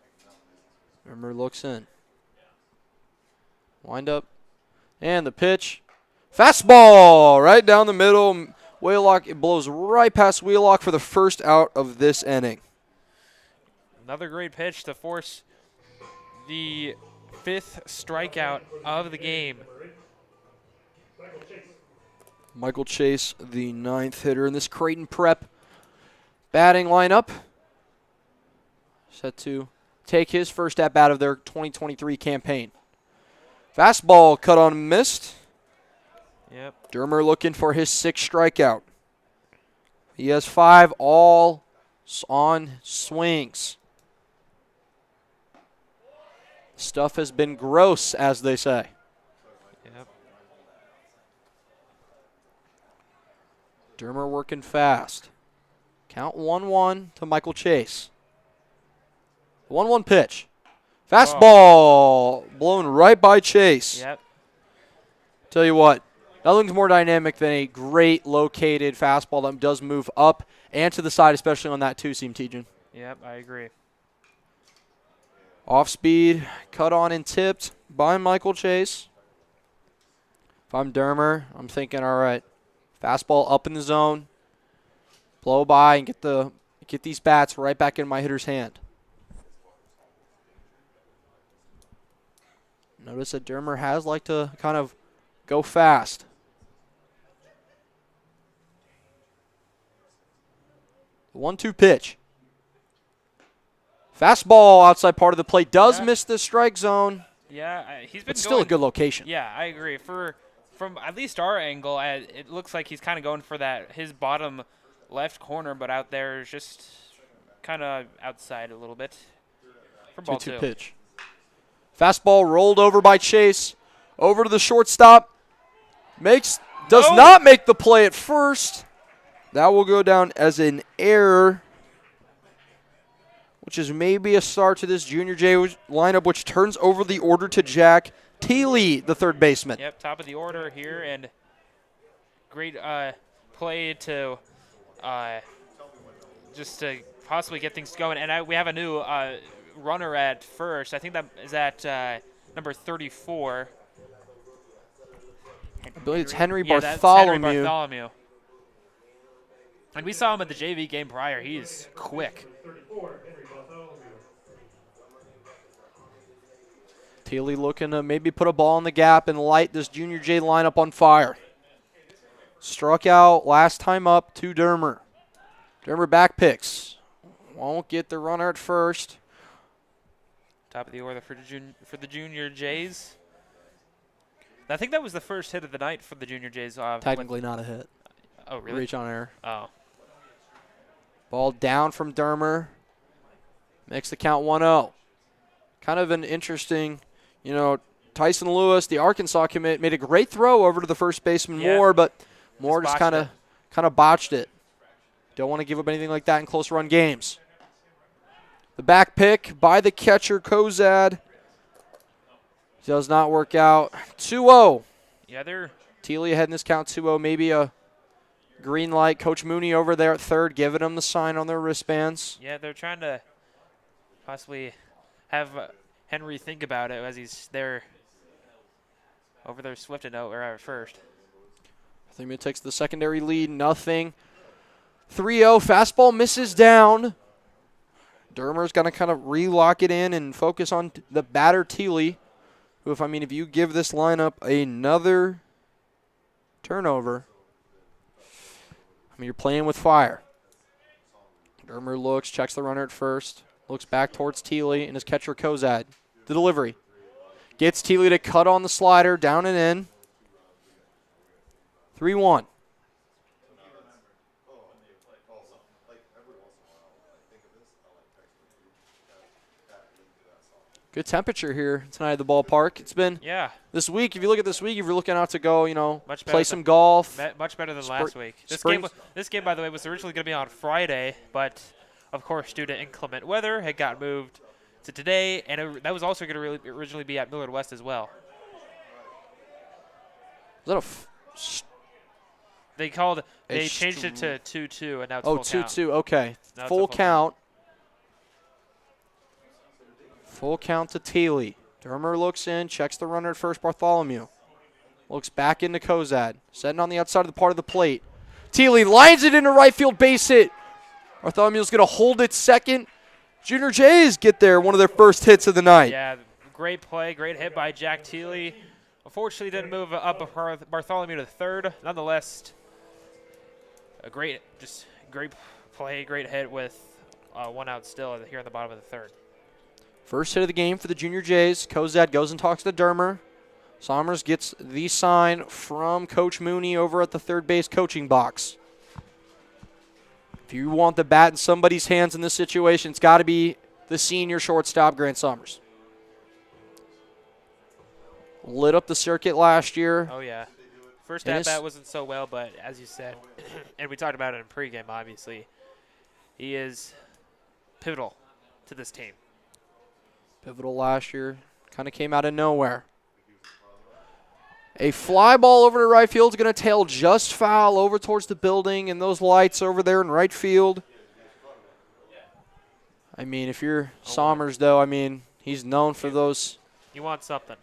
Dermer looks in. Wind up. And the pitch. Fastball right down the middle. Wheelock, it blows right past Wheelock for the first out of this inning. Another great pitch to force the 5th strikeout of the game. Michael Chase, the 9th hitter in this Creighton Prep batting lineup. Set to take his first at-bat of their 2023 campaign. Fastball cut on and missed. Yep. Dermer looking for his 6th strikeout. He has 5 all on swings. Stuff has been gross, as they say. Yep. Dermer working fast. Count 1-1 to Michael Chase. 1-1 pitch. Fastball blown right by Chase. Yep. Tell you what, nothing's more dynamic than a great located fastball that does move up and to the side, especially on that two-seam, Tejan. Yep, I agree. Off speed, cut on and tipped by Michael Chase. If I'm Dermer, I'm thinking, all right, fastball up in the zone, blow by and get these bats right back in my hitter's hand. Notice that Dermer has liked to kind of go fast. The 1-2 pitch. Fastball outside part of the plate does miss the strike zone. Yeah, he's been But still a good location. Yeah, I agree. From at least our angle, it looks like he's kind of going for his bottom left corner, but out there is just kind of outside a little bit. For ball 2-2 2. pitch. Fastball rolled over by Chase. Over to the shortstop. Does not make the play at first. That will go down as an error, which is maybe a start to this Junior J lineup, which turns over the order to Jack Teely, the third baseman. Yep, top of the order here, and great play to just to possibly get things going. And we have a new runner at first. I think that is at number 34. I believe it's Henry Yeah, Bartholomew. that's Henry Bartholomew. And we saw him at the JV game prior. He's quick. Teely looking to maybe put a ball in the gap and light this Junior J lineup on fire. Struck out last time up to Dermer. Dermer back picks. Won't get the runner at first. Top of the order for the Junior Jays. I think that was the first hit of the night for the Junior Jays. Technically not a hit. Oh, really? Reach on air. Oh. Ball down from Dermer. Makes the count 1-0. Kind of an interesting, Tyson Lewis, the Arkansas commit, made a great throw over to the first baseman Moore, but Moore just kind of botched it. Don't want to give up anything like that in close run games. The back pick by the catcher, Kozad. Does not work out. 2-0. Yeah, they're Teely ahead in this count 2-0. Maybe a green light. Coach Mooney over there at third, giving them the sign on their wristbands. Yeah, they're trying to possibly have Henry think about it as he's there over there Swift and over at first. I think it takes the secondary lead. Nothing. 3-0. Fastball misses down. Dermer's going to kind of relock it in and focus on the batter, Teely. Who, if you give this lineup another turnover, you're playing with fire. Dermer looks, checks the runner at first, looks back towards Teely and his catcher Kozad. The delivery. Gets Teely to cut on the slider, down and in. 3-1. Good temperature here tonight at the ballpark. It's been this week. If you look at this week, if you're looking out to go, play some golf. Much better than last week. This game, by the way, was originally going to be on Friday, but of course, due to inclement weather, it got moved to today, and that was also going to originally be at Millard West as well. Is that They changed it to 2-2, and now it's full count. 2-2. Okay, full count. Full count to Teely. Dermer looks in, checks the runner at first, Bartholomew. Looks back into Kozad, setting on the outside of the part of the plate. Teely lines it into right field, base hit. Bartholomew's going to hold it second. Junior Jays get there, one of their first hits of the night. Yeah, great play, great hit by Jack Thiele. Unfortunately, didn't move up Bartholomew to third. Nonetheless, a great play, great hit with 1 out still here in the bottom of the third. First hit of the game for the Junior Jays. Kozad goes and talks to Dermer. Somers gets the sign from Coach Mooney over at the third base coaching box. If you want the bat in somebody's hands in this situation, it's got to be the senior shortstop, Grant Somers. Lit up the circuit last year. Oh, yeah. First at-bat wasn't so well, but as you said, and we talked about it in pregame, obviously, he is pivotal to this team. Pivotal last year. Kind of came out of nowhere. A fly ball over to right field is going to tail just foul over towards the building and those lights over there in right field. I mean, if you're Somers, though, I mean, he's known for those. You want something.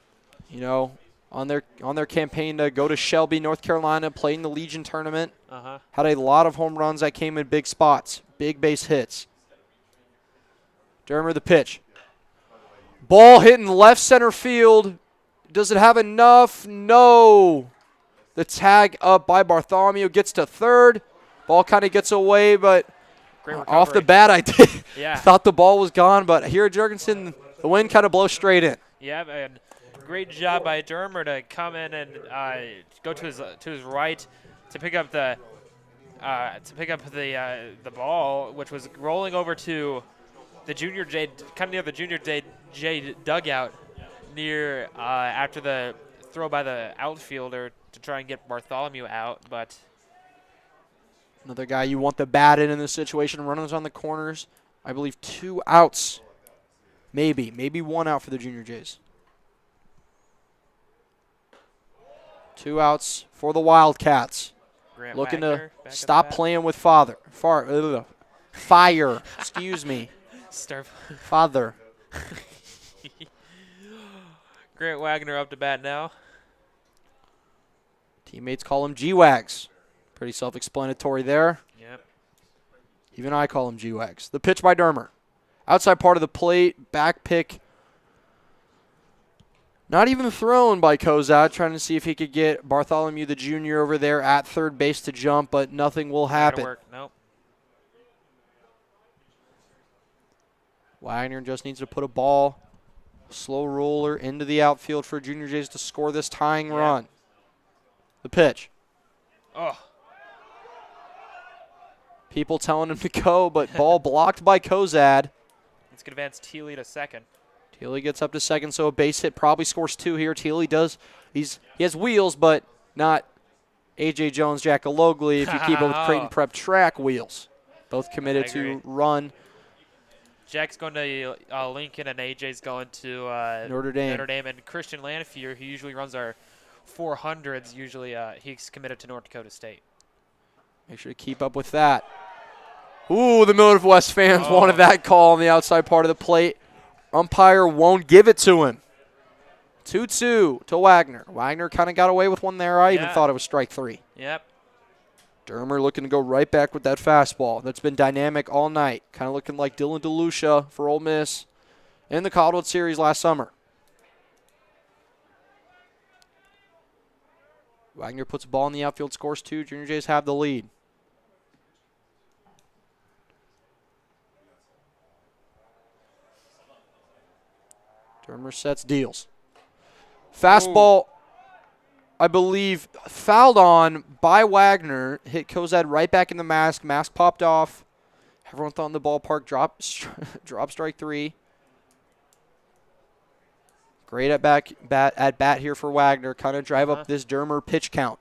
You know, on their campaign to go to Shelby, North Carolina, play in the Legion tournament. Had a lot of home runs that came in big spots, big base hits. Dermer the pitch. Ball hitting left center field. Does it have enough? No. The tag up by Bartholomew gets to third. Ball kind of gets away, but off the bat I thought the ball was gone. But here at Jurgensen, the wind kind of blows straight in. Yeah, and great job by Dermer to come in and go to his right to pick up the ball, which was rolling over to the Junior J, kind of near the Junior J dugout. Near after the throw by the outfielder to try and get Bartholomew out, but another guy you want the bat in this situation. Runners on the corners. I believe 2 outs, maybe 1 out for the Junior Jays. 2 outs for the Wildcats. Grant Looking Wagner, to stop playing with fire. Excuse me. Father. Grant Wagner up to bat now. Teammates call him G-Wags. Pretty self-explanatory there. Yep. Even I call him G-Wags. The pitch by Dermer. Outside part of the plate, back pick. Not even thrown by Kozad, trying to see if he could get Bartholomew the Jr. over there at third base to jump, but nothing will happen. Work. Nope. Wagner just needs to put a ball, slow roller into the outfield for Junior Jays to score this tying run. The pitch. Oh. People telling him to go, but ball blocked by Kozad. It's going to advance Thiele to second. Thiele gets up to second, so a base hit probably scores 2 here. Thiele does. He has wheels, but not A.J. Jones, Jack Alogli, if you keep it with Creighton Prep track wheels. Both committed to run. Jack's going to Lincoln, and AJ's going to Notre Dame. And Christian Lanfear, who usually runs our 400s, he's committed to North Dakota State. Make sure to keep up with that. Ooh, the Millard West fans wanted that call on the outside part of the plate. Umpire won't give it to him. 2-2 to Wagner. Wagner kind of got away with one there. I even thought it was strike 3. Yep. Dermer looking to go right back with that fastball. That's been dynamic all night. Kind of looking like Dylan DeLucia for Ole Miss in the Caldwell Series last summer. Wagner puts a ball in the outfield, scores 2. Junior Jays have the lead. Dermer sets, deals. Fastball, I believe, fouled on by Wagner. Hit Kozad right back in the mask. Mask popped off. Everyone thought in the ballpark drop strike 3. Great at bat here for Wagner. Kind of drive up this Dermer pitch count.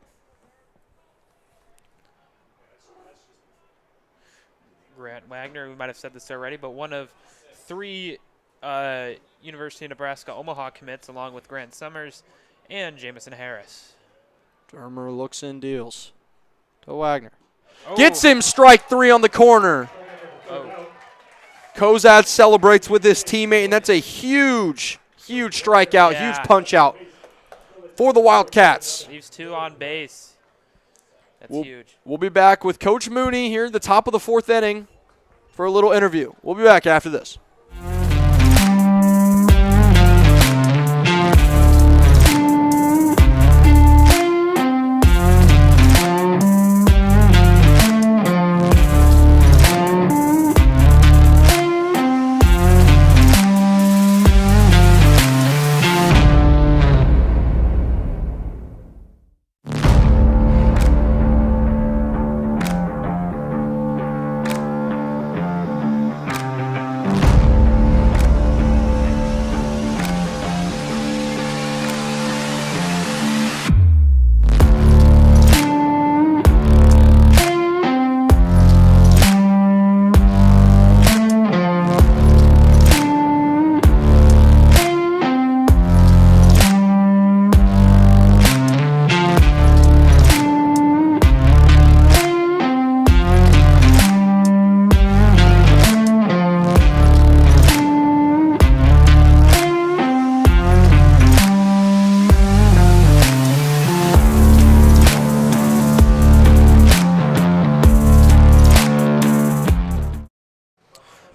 Grant Wagner, we might have said this already, but one of 3 University of Nebraska Omaha commits, along with Grant Summers and Jamison Harris. Dermer looks in, deals to Wagner. Gets him strike 3 on the corner. Kozad celebrates with his teammate, and that's a huge strikeout, huge punch out for the Wildcats. Leaves 2 on base. That's huge. We'll be back with Coach Mooney here at the top of the 4th inning for a little interview. We'll be back after this.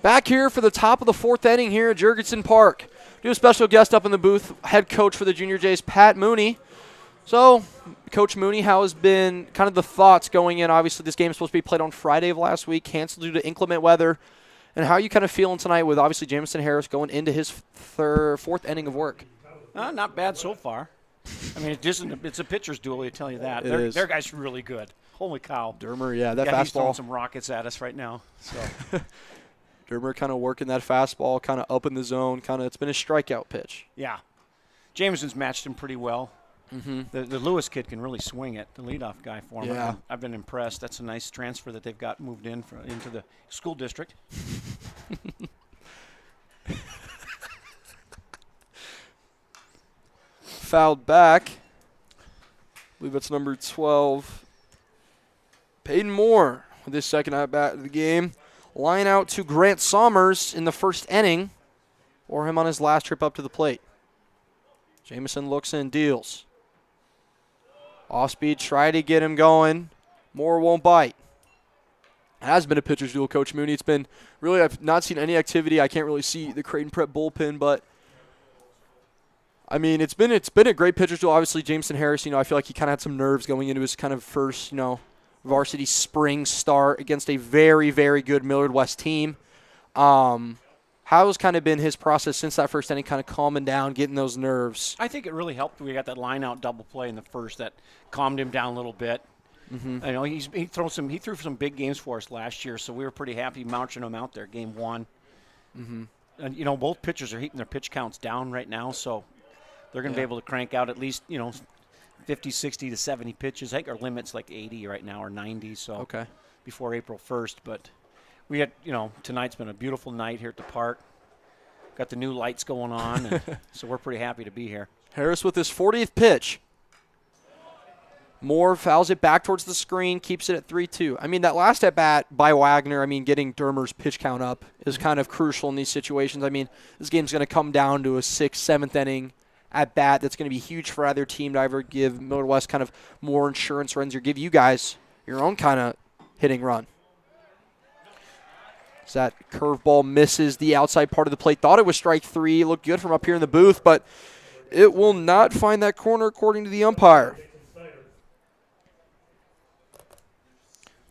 Back here for the top of the 4th inning here at Jurgensen Park. We do a special guest up in the booth, head coach for the Junior Jays, Pat Mooney. So, Coach Mooney, how has been kind of the thoughts going in? Obviously, this game is supposed to be played on Friday of last week, canceled due to inclement weather. And how are you kind of feeling tonight with, obviously, Jamison Harris going into his 4th inning of work? Not bad so far. I mean, it's a pitcher's duel, I tell you that. Their guy's really good. Holy cow. Dermer, that He's throwing fastball. some rockets at us right now. So. Dermer kind of working that fastball, kind of up in the zone. It's been a strikeout pitch. Yeah. Jameson's matched him pretty well. Mm-hmm. The Lewis kid can really swing it, the leadoff guy for him. Yeah. I've been impressed. That's a nice transfer that they've got moved into the school district. Fouled back. I believe that's number 12. Peyton Moore with his second at-bat of the game. Line out to Grant Sommers in the 1st inning, or him on his last trip up to the plate. Jamison looks in, deals. Off speed, try to get him going. Moore won't bite. It has been a pitcher's duel, Coach Mooney. It's been really, I've not seen any activity. I can't really see the Creighton Prep bullpen, but I mean, it's been a great pitcher's duel. Obviously, Jamison Harris, I feel like he kind of had some nerves going into his kind of first, varsity spring start against a very, very good Millard West team. How's kind of been his process since that 1st inning, kind of calming down, getting those nerves? I think it really helped. We got that line-out double play in the 1st that calmed him down a little bit. Mm-hmm. He threw some big games for us last year, so we were pretty happy mounting him out there, game 1. Mm-hmm. And both pitchers are heating their pitch counts down right now, so they're going to be able to crank out at least 50, 60 to 70 pitches. I think our limit's like 80 right now or 90, so before April 1st. But we had, tonight's been a beautiful night here at the park. Got the new lights going on, and so we're pretty happy to be here. Harris with his 40th pitch. Moore fouls it back towards the screen, keeps it at 3-2. I mean, that last at-bat by Wagner, getting Dermer's pitch count up is kind of crucial in these situations. I mean, this game's going to come down to a 6th, 7th inning at-bat that's going to be huge for either team to either give Millard West kind of more insurance runs or give you guys your own kind of hitting run. So that curveball misses the outside part of the plate. Thought it was strike 3. It looked good from up here in the booth, but it will not find that corner according to the umpire.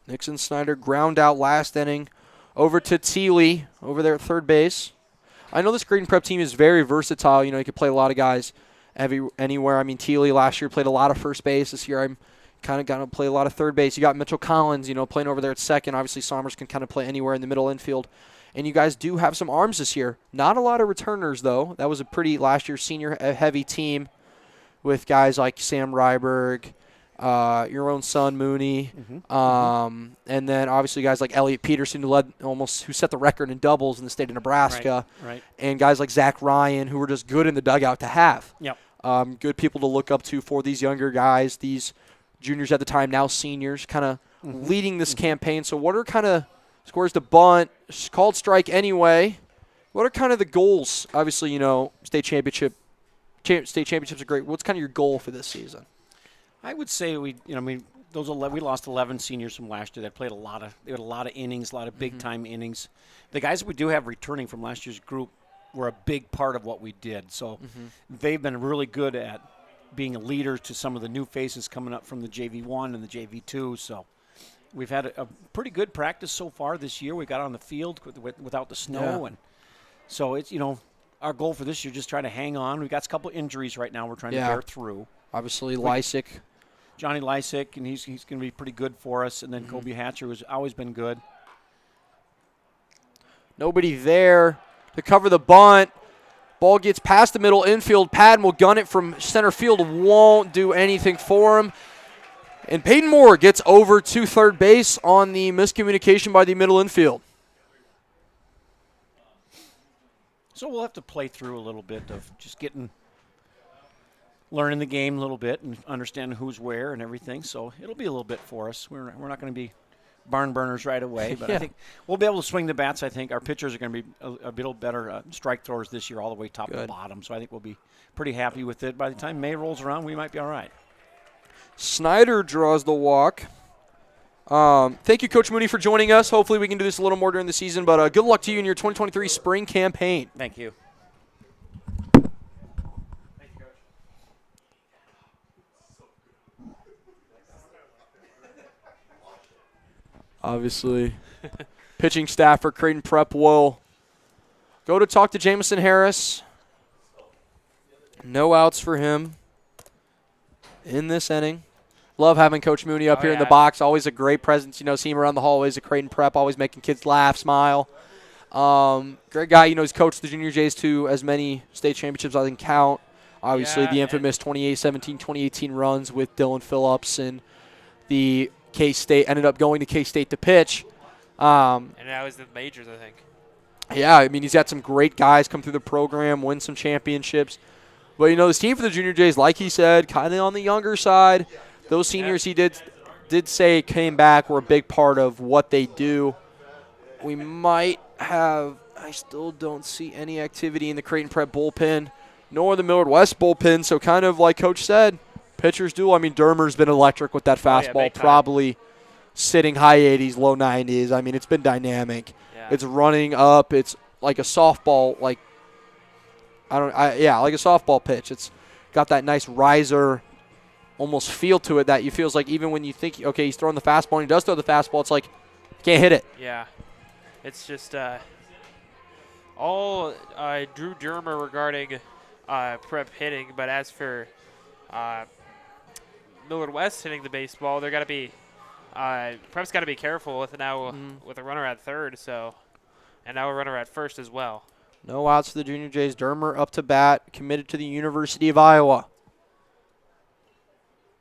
Nixon Snyder ground out last inning over to Thiele over there at 3rd base. I know this Creighton Prep team is very versatile. You could play a lot of guys anywhere. I mean, Thiele last year played a lot of first base. This year I'm kind of going to play a lot of 3rd base. You got Mitchell Collins, playing over there at 2nd. Obviously, Sommers can kind of play anywhere in the middle infield. And you guys do have some arms this year. Not a lot of returners, though. That was a pretty last year senior-heavy team with guys like Sam Ryberg, your own son Mooney, and then obviously guys like Elliot Peterson who set the record in doubles in the state of Nebraska, right. And guys like Zach Ryan who were just good in the dugout to have. Yep. Good people to look up to for these younger guys, these juniors at the time, now seniors, kind of leading this campaign. So what are kind of scores to bunt, called strike anyway? What are kind of the goals? Obviously, state championships are great. What's kind of your goal for this season? I would say we lost 11 seniors from last year. They had a lot of innings, a lot of big time innings. The guys that we do have returning from last year's group were a big part of what we did. So they've been really good at being a leader to some of the new faces coming up from the JV1 and the JV2. So we've had a pretty good practice so far this year. We got on the field without the snow, and so it's our goal for this year just try to hang on. We've got a couple injuries right now. We're trying to bear through. Obviously, Lysick. Johnny Lysick, and he's going to be pretty good for us. And then Kobe Hatcher has always been good. Nobody there to cover the bunt. Ball gets past the middle infield. Padden will gun it from center field. Won't do anything for him. And Peyton Moore gets over to 3rd base on the miscommunication by the middle infield. So we'll have to play through a little bit of just learning the game a little bit and understanding who's where and everything. So it'll be a little bit for us. We're not going to be barn burners right away, but I think we'll be able to swing the bats. I think our pitchers are going to be a bit better strike throwers this year all the way top to bottom. So I think we'll be pretty happy with it. By the time May rolls around, we might be all right. Snyder draws the walk. Thank you, Coach Mooney, for joining us. Hopefully we can do this a little more during the season, but good luck to you in your 2023 spring campaign. Thank you. Obviously, pitching staff for Creighton Prep will go to talk to Jamison Harris. No outs for him in this inning. Love having Coach Mooney up here in the box. Always a great presence. See him around the hallways at Creighton Prep, always making kids laugh, smile. Great guy. He's coached the Junior Jays to as many state championships as I can count. Obviously, the infamous 2017, 2018 runs with Dylan Phillips and the K-State ended up going to K-State to pitch. And now he's in the majors, I think. Yeah, he's got some great guys come through the program, win some championships. But, this team for the Junior Jays, like he said, kind of on the younger side. Those seniors he did say came back were a big part of what they do. We might have – I still don't see any activity in the Creighton Prep bullpen, nor the Millard West bullpen. So kind of like Coach said, pitchers do. Dermer's been electric with that fastball, probably sitting high 80s, low 90s. It's been dynamic. Yeah. It's running up. It's like a softball, like a softball pitch. It's got that nice riser almost feel to it that you feels like even when you think, okay, he's throwing the fastball and he does throw the fastball, it's like you can't hit it. Yeah. It's just all Drew Dermer regarding prep hitting, but as for Millard West hitting the baseball, they're got to be prep's got to be careful with with a runner at third, and now a runner at first as well. No outs for the Junior Jays. Dermer up to bat, committed to the University of Iowa.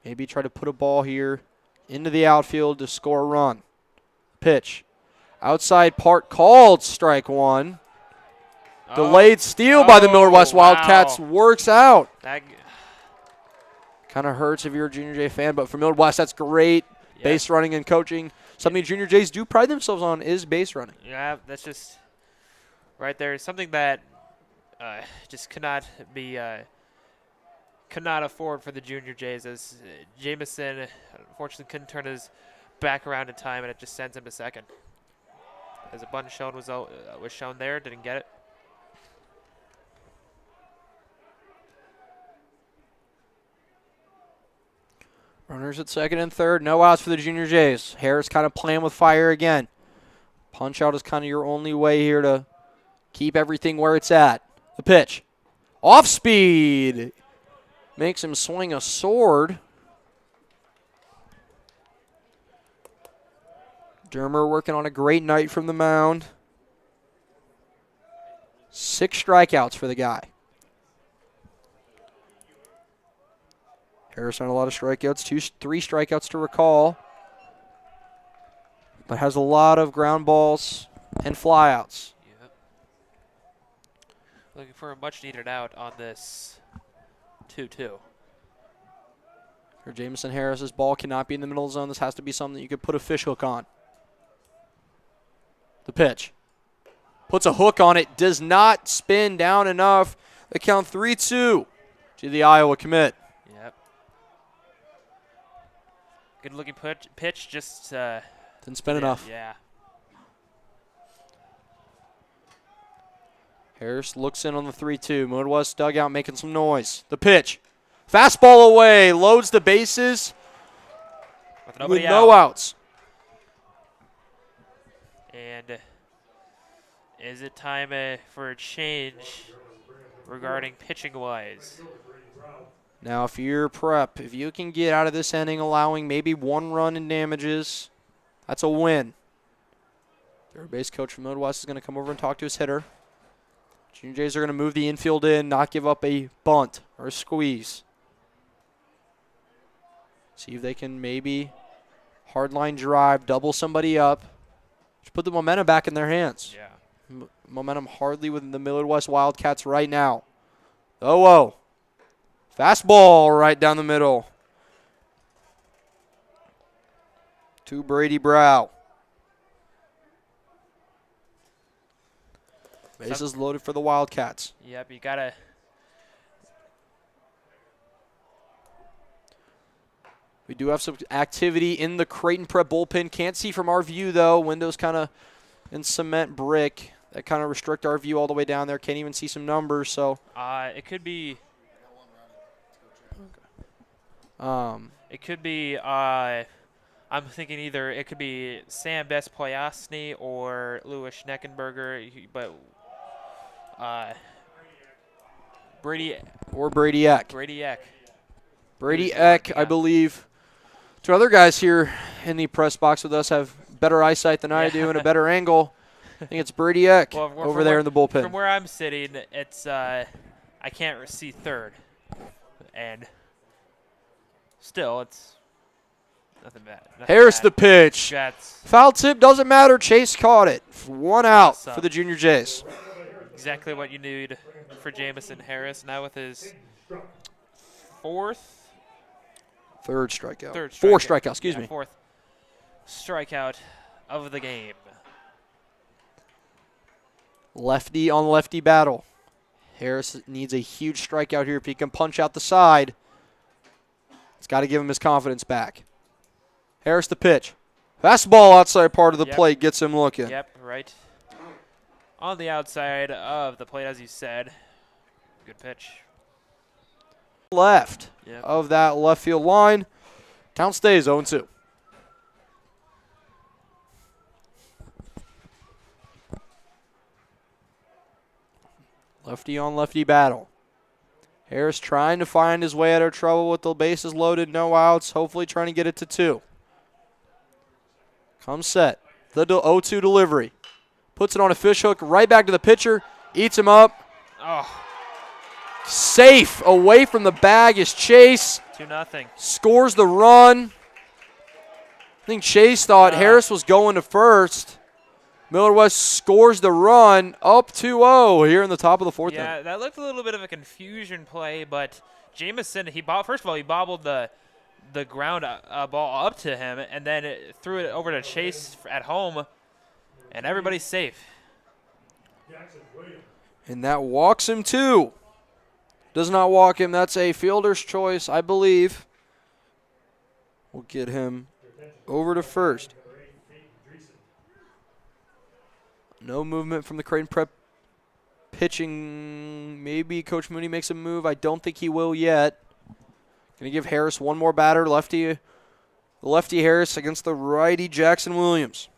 Maybe try to put a ball here into the outfield to score a run. Pitch. Outside part called strike one. Delayed steal by the Millard West Wildcats works out. That kind of hurts if you're a Junior Jay fan, but for Millard West, that's great. Yeah. Base running and coaching. Something Junior Jays do pride themselves on is base running. Yeah, that's just right there. Something that just cannot be could not afford for the Junior Jays, as Jamison unfortunately couldn't turn his back around in time, and it just sends him to second. As a bunt shown was shown there, didn't get it. Runners at second and third, no outs for the Junior Jays. Harris kind of playing with fire again. Punch out is kind of your only way here to keep everything where it's at. The pitch. Off speed. Makes him swing a sword. Dermer working on a great night from the mound. 6 strikeouts for the guy. Harris on a lot of strikeouts, 3 strikeouts to recall. But has a lot of ground balls and flyouts. Yep. Looking for a much needed out on this 2-2. For Jamison Harris's ball cannot be in the middle of the zone. This has to be something that you could put a fish hook on. The pitch. Puts a hook on it. Does not spin down enough. The count 3-2 to the Iowa commit. Yep. Good looking pitch. Just didn't spin enough. Yeah. Harris looks in on the 3-2. Millard West dugout making some noise. The pitch. Fastball away. Loads the bases with no outs. And is it time for a change regarding pitching-wise? Now, if you're Prep, if you can get out of this inning allowing maybe 1 run in damages, that's a win. Third base coach from Millard West is going to come over and talk to his hitter. Junior Jays are going to move the infield in, not give up a bunt or a squeeze. See if they can maybe hardline drive, double somebody up. Just put the momentum back in their hands. Yeah. Momentum hardly with the Millard West Wildcats right now. 0-0. Fastball right down the middle. To Brady Brow. Bases loaded for the Wildcats. Yep, you got to We do have some activity in the Creighton Prep bullpen. Can't see from our view, though. Windows kind of in cement brick. That kind of restrict our view all the way down there. Can't even see some numbers. So It could be. It could be. I'm thinking either it could be Sam Best-Poyasny or Louis Schneckenberger, but Brady Eck. Brady Eck. Brady Eck, I believe. Two other guys here in the press box with us have better eyesight than I do and a better angle. I think it's Brady Eck over there in the bullpen. From where I'm sitting, it's I can't see third, and still it's nothing bad. Harris the pitch. That's Foul tip, doesn't matter. Chase caught it. 1 out for the Junior Jays. exactly what you need for Jamison Harris. Now with his Third strikeout. Fourth strikeout, excuse me. Fourth strikeout of the game. Lefty on lefty battle. Harris needs a huge strikeout here. If he can punch out the side, it's got to give him his confidence back. Harris the pitch. Fastball outside part of the plate gets him looking. Yep, right on the outside of the plate, as you said. Good pitch. Left of that left field line. Count stays 0-2. Lefty on lefty battle. Harris trying to find his way out of trouble with the bases loaded, no outs. Hopefully trying to get it to 2. Comes set. The 0-2 delivery. Puts it on a fish hook right back to the pitcher. Eats him up. Oh. Safe away from the bag is Chase. 2-0. Scores the run. I think Chase thought Harris was going to first. Millard West scores the run, up 2-0 here in the top of the fourth inning. Yeah, that looked a little bit of a confusion play, but Jamison, first of all, he bobbled the ground ball up to him, and then threw it over to Chase at home, and everybody's safe. And that walks him too. Does not walk him. That's a fielder's choice, I believe. We'll get him over to first. No movement from the Creighton Prep pitching. Maybe Coach Mooney makes a move. I don't think he will yet. Going to give Harris one more batter. Lefty Harris against the righty Jackson Williams.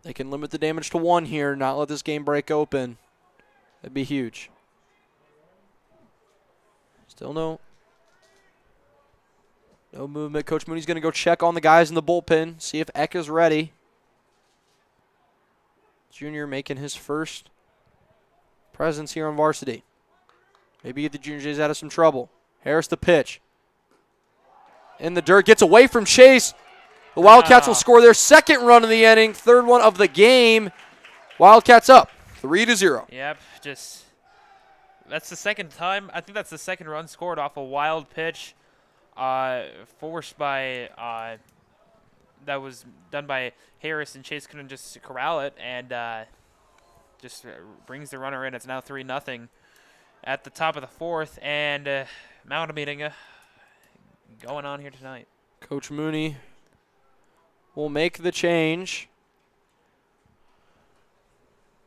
They can limit the damage to 1 here, not let this game break open. That'd be huge. Still no movement. Coach Mooney's going to go check on the guys in the bullpen, see if Eck is ready. Junior making his first presence here on varsity. Maybe get the Junior Jays out of some trouble. Harris the pitch. In the dirt, gets away from Chase. The Wildcats will score their second run of the inning, third one of the game. Wildcats up 3-0. Yep, that's the second time. I think that's the second run scored off a wild pitch, forced by that was done by Harris, and Chase couldn't just corral it, and just brings the runner in. It's now 3-0 at the top of the fourth, and mound meeting going on here tonight. Coach Mooney will make the change.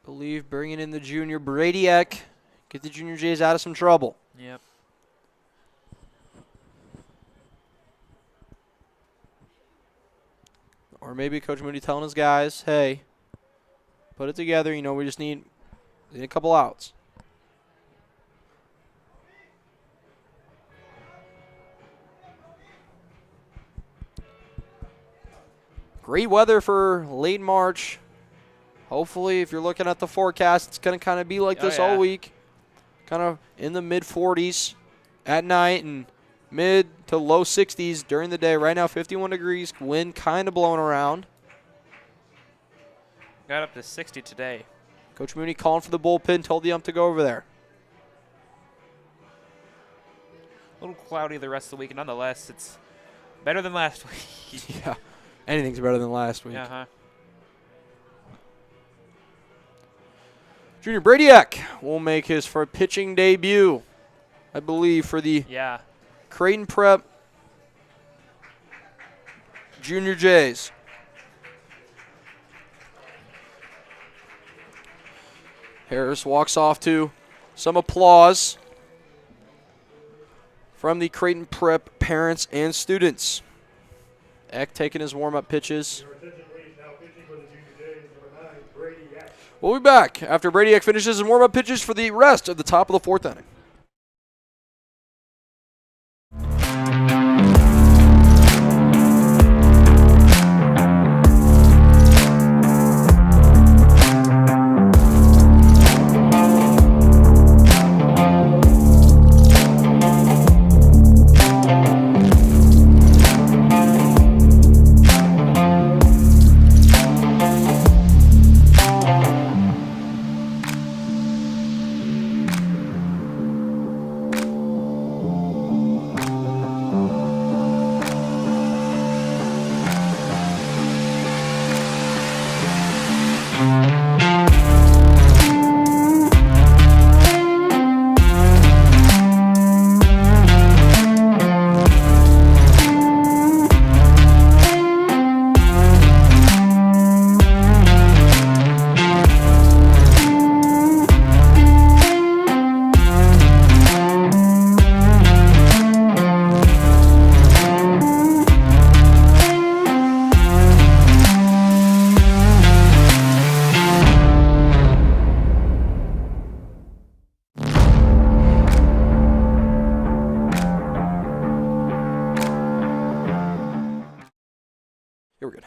Believe bringing in the junior Brady Eck. Get the Junior Jays out of some trouble. Yep. Or maybe Coach Mooney telling his guys, hey, put it together. You know, we just need a couple outs. Great weather for late March. Hopefully, if you're looking at the forecast, it's going to kind of be like this all week. Kind of in the mid-40s at night and mid to low 60s during the day. Right now, 51 degrees. Wind kind of blowing around. Got up to 60 today. Coach Mooney calling for the bullpen, told the ump to go over there. A little cloudy the rest of the week. Nonetheless, it's better than last week. Yeah, anything's better than last week. Uh-huh. Junior Brady Eck will make his pitching debut, I believe, for the Creighton Prep Junior Jays. Harris walks off to some applause from the Creighton Prep parents and students. Eck taking his warm-up pitches. We'll be back after Brady Eck finishes his warm-up pitches for the rest of the top of the 4th inning. Here we're good.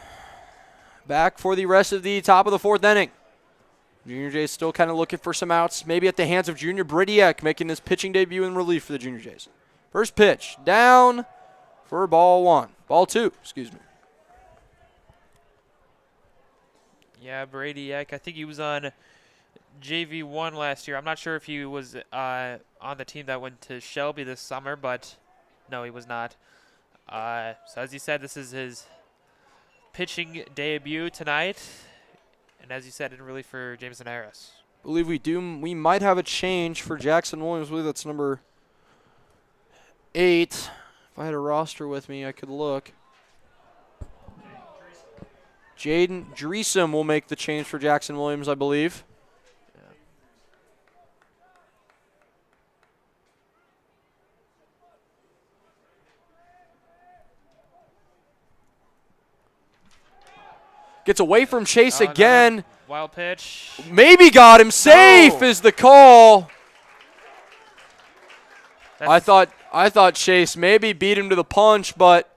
Back for the rest of the top of the 4th inning. Junior Jays still kind of looking for some outs, maybe at the hands of Junior Brady Eck, making his pitching debut in relief for the Junior Jays. First pitch, down for ball 2, excuse me. Yeah, Brady Eck. I think he was on JV1 last year. I'm not sure if he was on the team that went to Shelby this summer, but no, he was not. So as you said, this is his pitching debut tonight. And as you said, in relief for Jameson Harris. I believe we do. We might have a change for Jackson Williams. I believe that's number 8. If I had a roster with me, I could look. Jaden Dreesem will make the change for Jackson Williams, I believe. Gets away from Chase again. No. Wild pitch. Maybe got him. Safe is the call. I thought Chase maybe beat him to the punch, but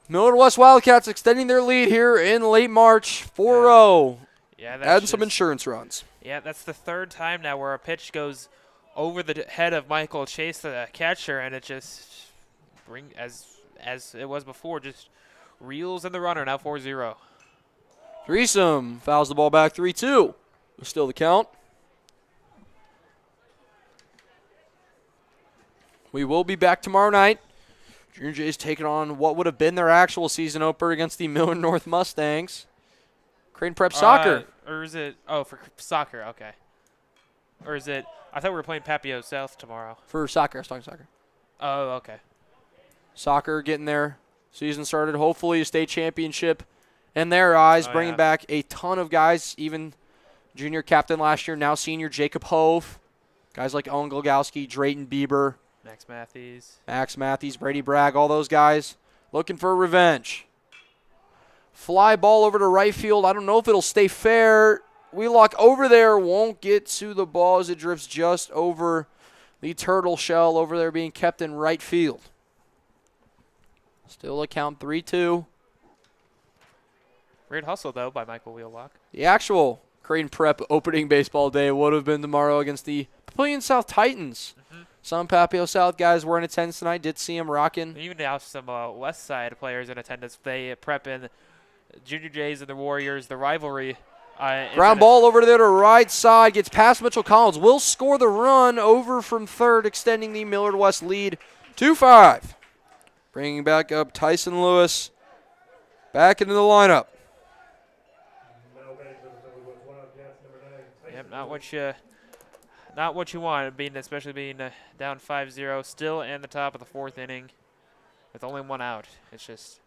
Millard West Wildcats extending their lead here in late March, 4-0. Yeah, adding some insurance runs. Yeah, that's the 3rd time now where a pitch goes over the head of Michael Chase, the catcher, and it just as it was before, just reels in the runner. Now 4-0. Dreesem fouls the ball back, 3-2. Still the count. We will be back tomorrow night. Junior Jays taking on what would have been their actual season opener against the Millard North Mustangs. Creighton Prep Soccer. Or is it? Oh, for soccer. Okay. Or is it? I thought we were playing Papio South tomorrow. For soccer. I was talking soccer. Oh, okay. Soccer getting there. Season started. Hopefully a state championship in their eyes. Bringing back a ton of guys. Even junior captain last year, now senior Jacob Hove. Guys like Owen Glogowski, Drayton Bieber. Max Matthews, Brady Bragg, all those guys looking for revenge. Fly ball over to right field. I don't know if it'll stay fair. Wheelock over there won't get to the ball as it drifts just over the turtle shell over there being kept in right field. Still a count 3-2. Great hustle, though, by Michael Wheelock. The actual Creighton Prep opening baseball day would have been tomorrow against the Papillion South Titans. Some Papio South guys were in attendance tonight. Did see them rocking. Even now some West Side players in attendance. They prep in Junior Jays and the Warriors, the rivalry. Ground ball over there to right side. Gets past Mitchell Collins. Will score the run over from third, extending the Millard West lead 2-5. Bringing back up Tyson Lewis back into the lineup. Yep, not what you not what you want, especially being down 5-0, still in the top of the 4th inning with only 1 out. It's just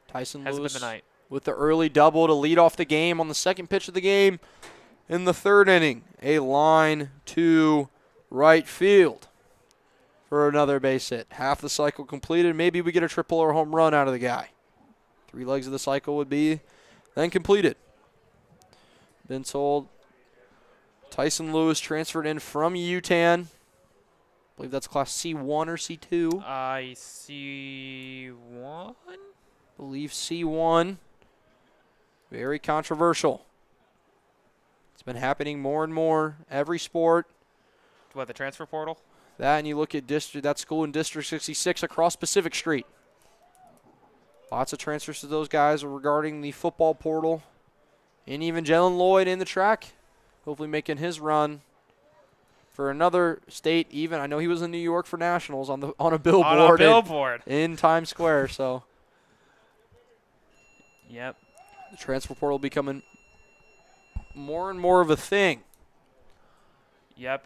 Tyson hasn't Lewis been the night. with the early double to lead off the game on the second pitch of the game in the 3rd inning. A line to right field for another base hit. Half the cycle completed. Maybe we get a triple or home run out of the guy. 3 legs of the cycle would be then completed. Been told Tyson Lewis transferred in from UTAN. I believe that's class C1 or C2. C1? Believe C1. Very controversial. It's been happening more and more every sport. What, the transfer portal? That, and you look at that school in District 66 across Pacific Street. Lots of transfers to those guys regarding the football portal. And even Jalen Lloyd in the track, hopefully making his run for another state. Even I know he was in New York for nationals on a billboard. On a billboard. In Times Square. So Yep. the transfer portal becoming more and more of a thing. Yep.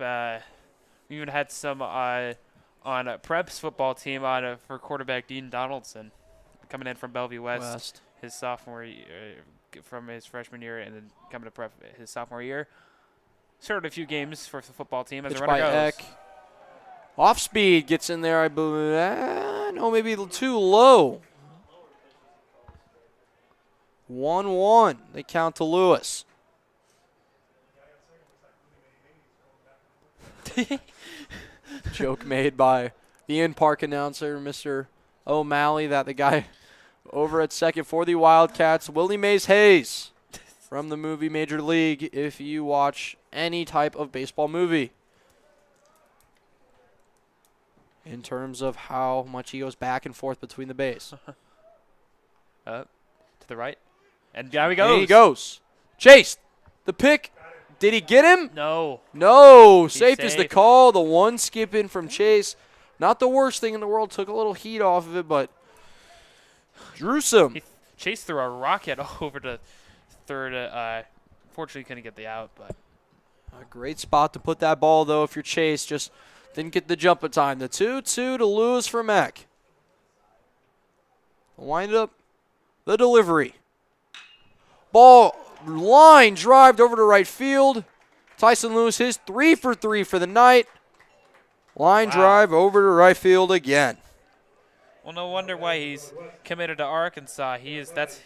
We even had some on Prep's football team for quarterback Dean Donaldson coming in from Bellevue West. His sophomore year, from his freshman year, and then coming to Prep his sophomore year. Started a few games for the football team as Pitch a runner by goes. Eck. Off speed gets in there, I believe. No, maybe a little too low. 1-1. They count to Lewis. Joke made by the in-park announcer, Mr. O'Malley, that the guy over at second for the Wildcats, Willie Mays Hayes, from the movie Major League, if you watch any type of baseball movie. In terms of how much he goes back and forth between the base. To the right. And down he goes. And he goes. Chase, the pick. Did he get him? No. No. He's Safe is the safe. call. The one skip in from Chase. Not the worst thing in the world. Took a little heat off of it, but gruesome. Chase threw a rocket over to third. Fortunately, couldn't get the out, but A great spot to put that ball, though, if you're Chase. Just didn't get the jump in time. The 2-2 to Lewis for Mack. Wind up the delivery. Ball line drived over to right field. Tyson Lewis, his 3 for 3 for the night. Line drive over to right field again. well, no wonder why he's committed to Arkansas. That's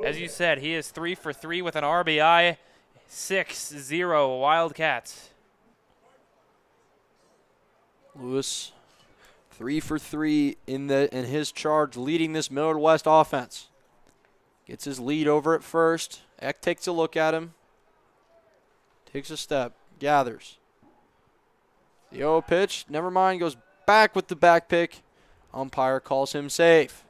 as you said, he is 3 for 3 with an RBI. 6-0 Wildcats. Lewis, 3 for 3 in his charge, leading this Millard West offense. Gets his lead over at first. Eck takes a look at him. Takes a step. Gathers. The 0 pitch. Never mind. Goes back with the back pick. Umpire calls him safe.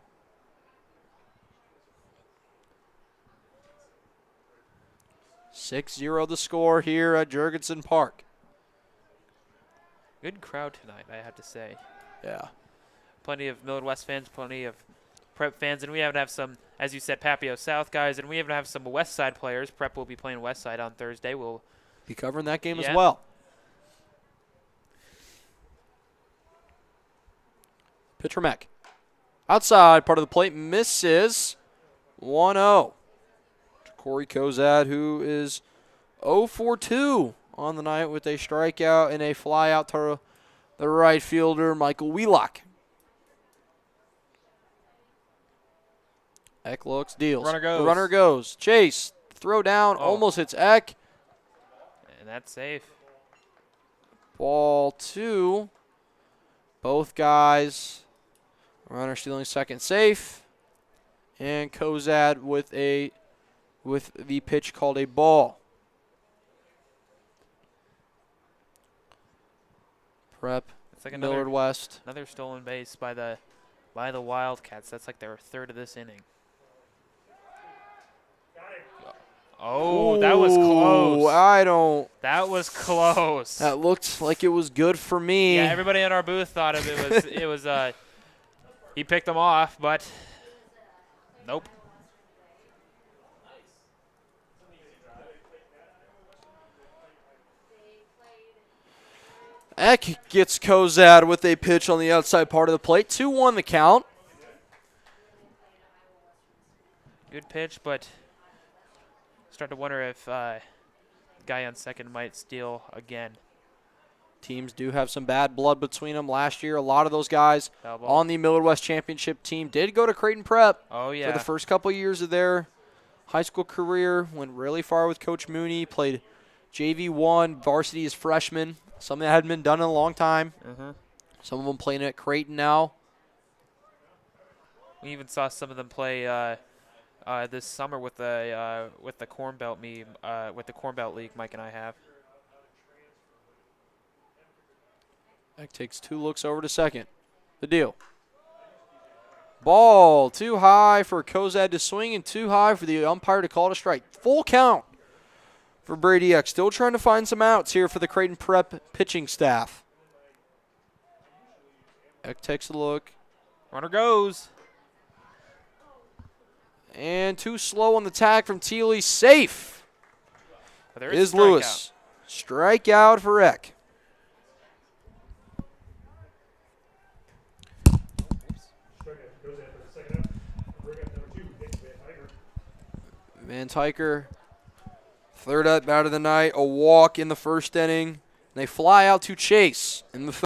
(6-0) the score here at Jurgensen Park. Good crowd tonight, I have to say. Yeah. Plenty of Millard West fans, plenty of Prep fans, and we even have some, as you said, Papio South guys, and we even have some West Side players. Prep will be playing West Side on Thursday. We'll Be covering that game Yeah. as well. Pitch for Mack. Outside part of the plate, misses. 1-0. Corey Kozad, who is 0 for 2 on the night with a strikeout and a fly out to the right fielder, Michael Wheelock. Eck looks, deals. Runner goes. The runner goes. Chase, throw down, almost hits Eck. and that's safe. Ball 2. Both guys. Runner stealing second, safe. And Kozad with the pitch called a ball. Prep. It's like Millard West. another stolen base by the Wildcats. That's like their third of this inning. Oh, that was close. That was close. That looked like it was good for me. Yeah, everybody in our booth thought it was he picked them off, but nope. Eck gets Kozad with a pitch on the outside part of the plate. 2-1 the count. Good pitch, but start to wonder if guy on second might steal again. Teams do have some bad blood between them. Last year, a lot of those guys Foul ball. on the Millard West Championship team did go to Creighton Prep Oh, yeah. for the first couple years of their high school career. Went really far with Coach Mooney. Played JV1, varsity as freshmen. Something that hadn't been done in a long time. Some of them playing at Creighton now. We even saw some of them play this summer with the Corn Belt with the Corn Belt League Mike and I have. Eck takes 2 looks over to second. The deal. Ball too high for Kozad to swing and too high for the umpire to call it a strike. Full count for Brady Eck. Still trying to find some outs here for the Creighton Prep pitching staff. Eck takes a look. Runner goes. And too slow on the tag from Thiele. Safe But there is a strikeout. Lewis. Strikeout for Eck. Van Tyker, third at bat of the night, a walk in the first inning. They fly out to Chase in the third.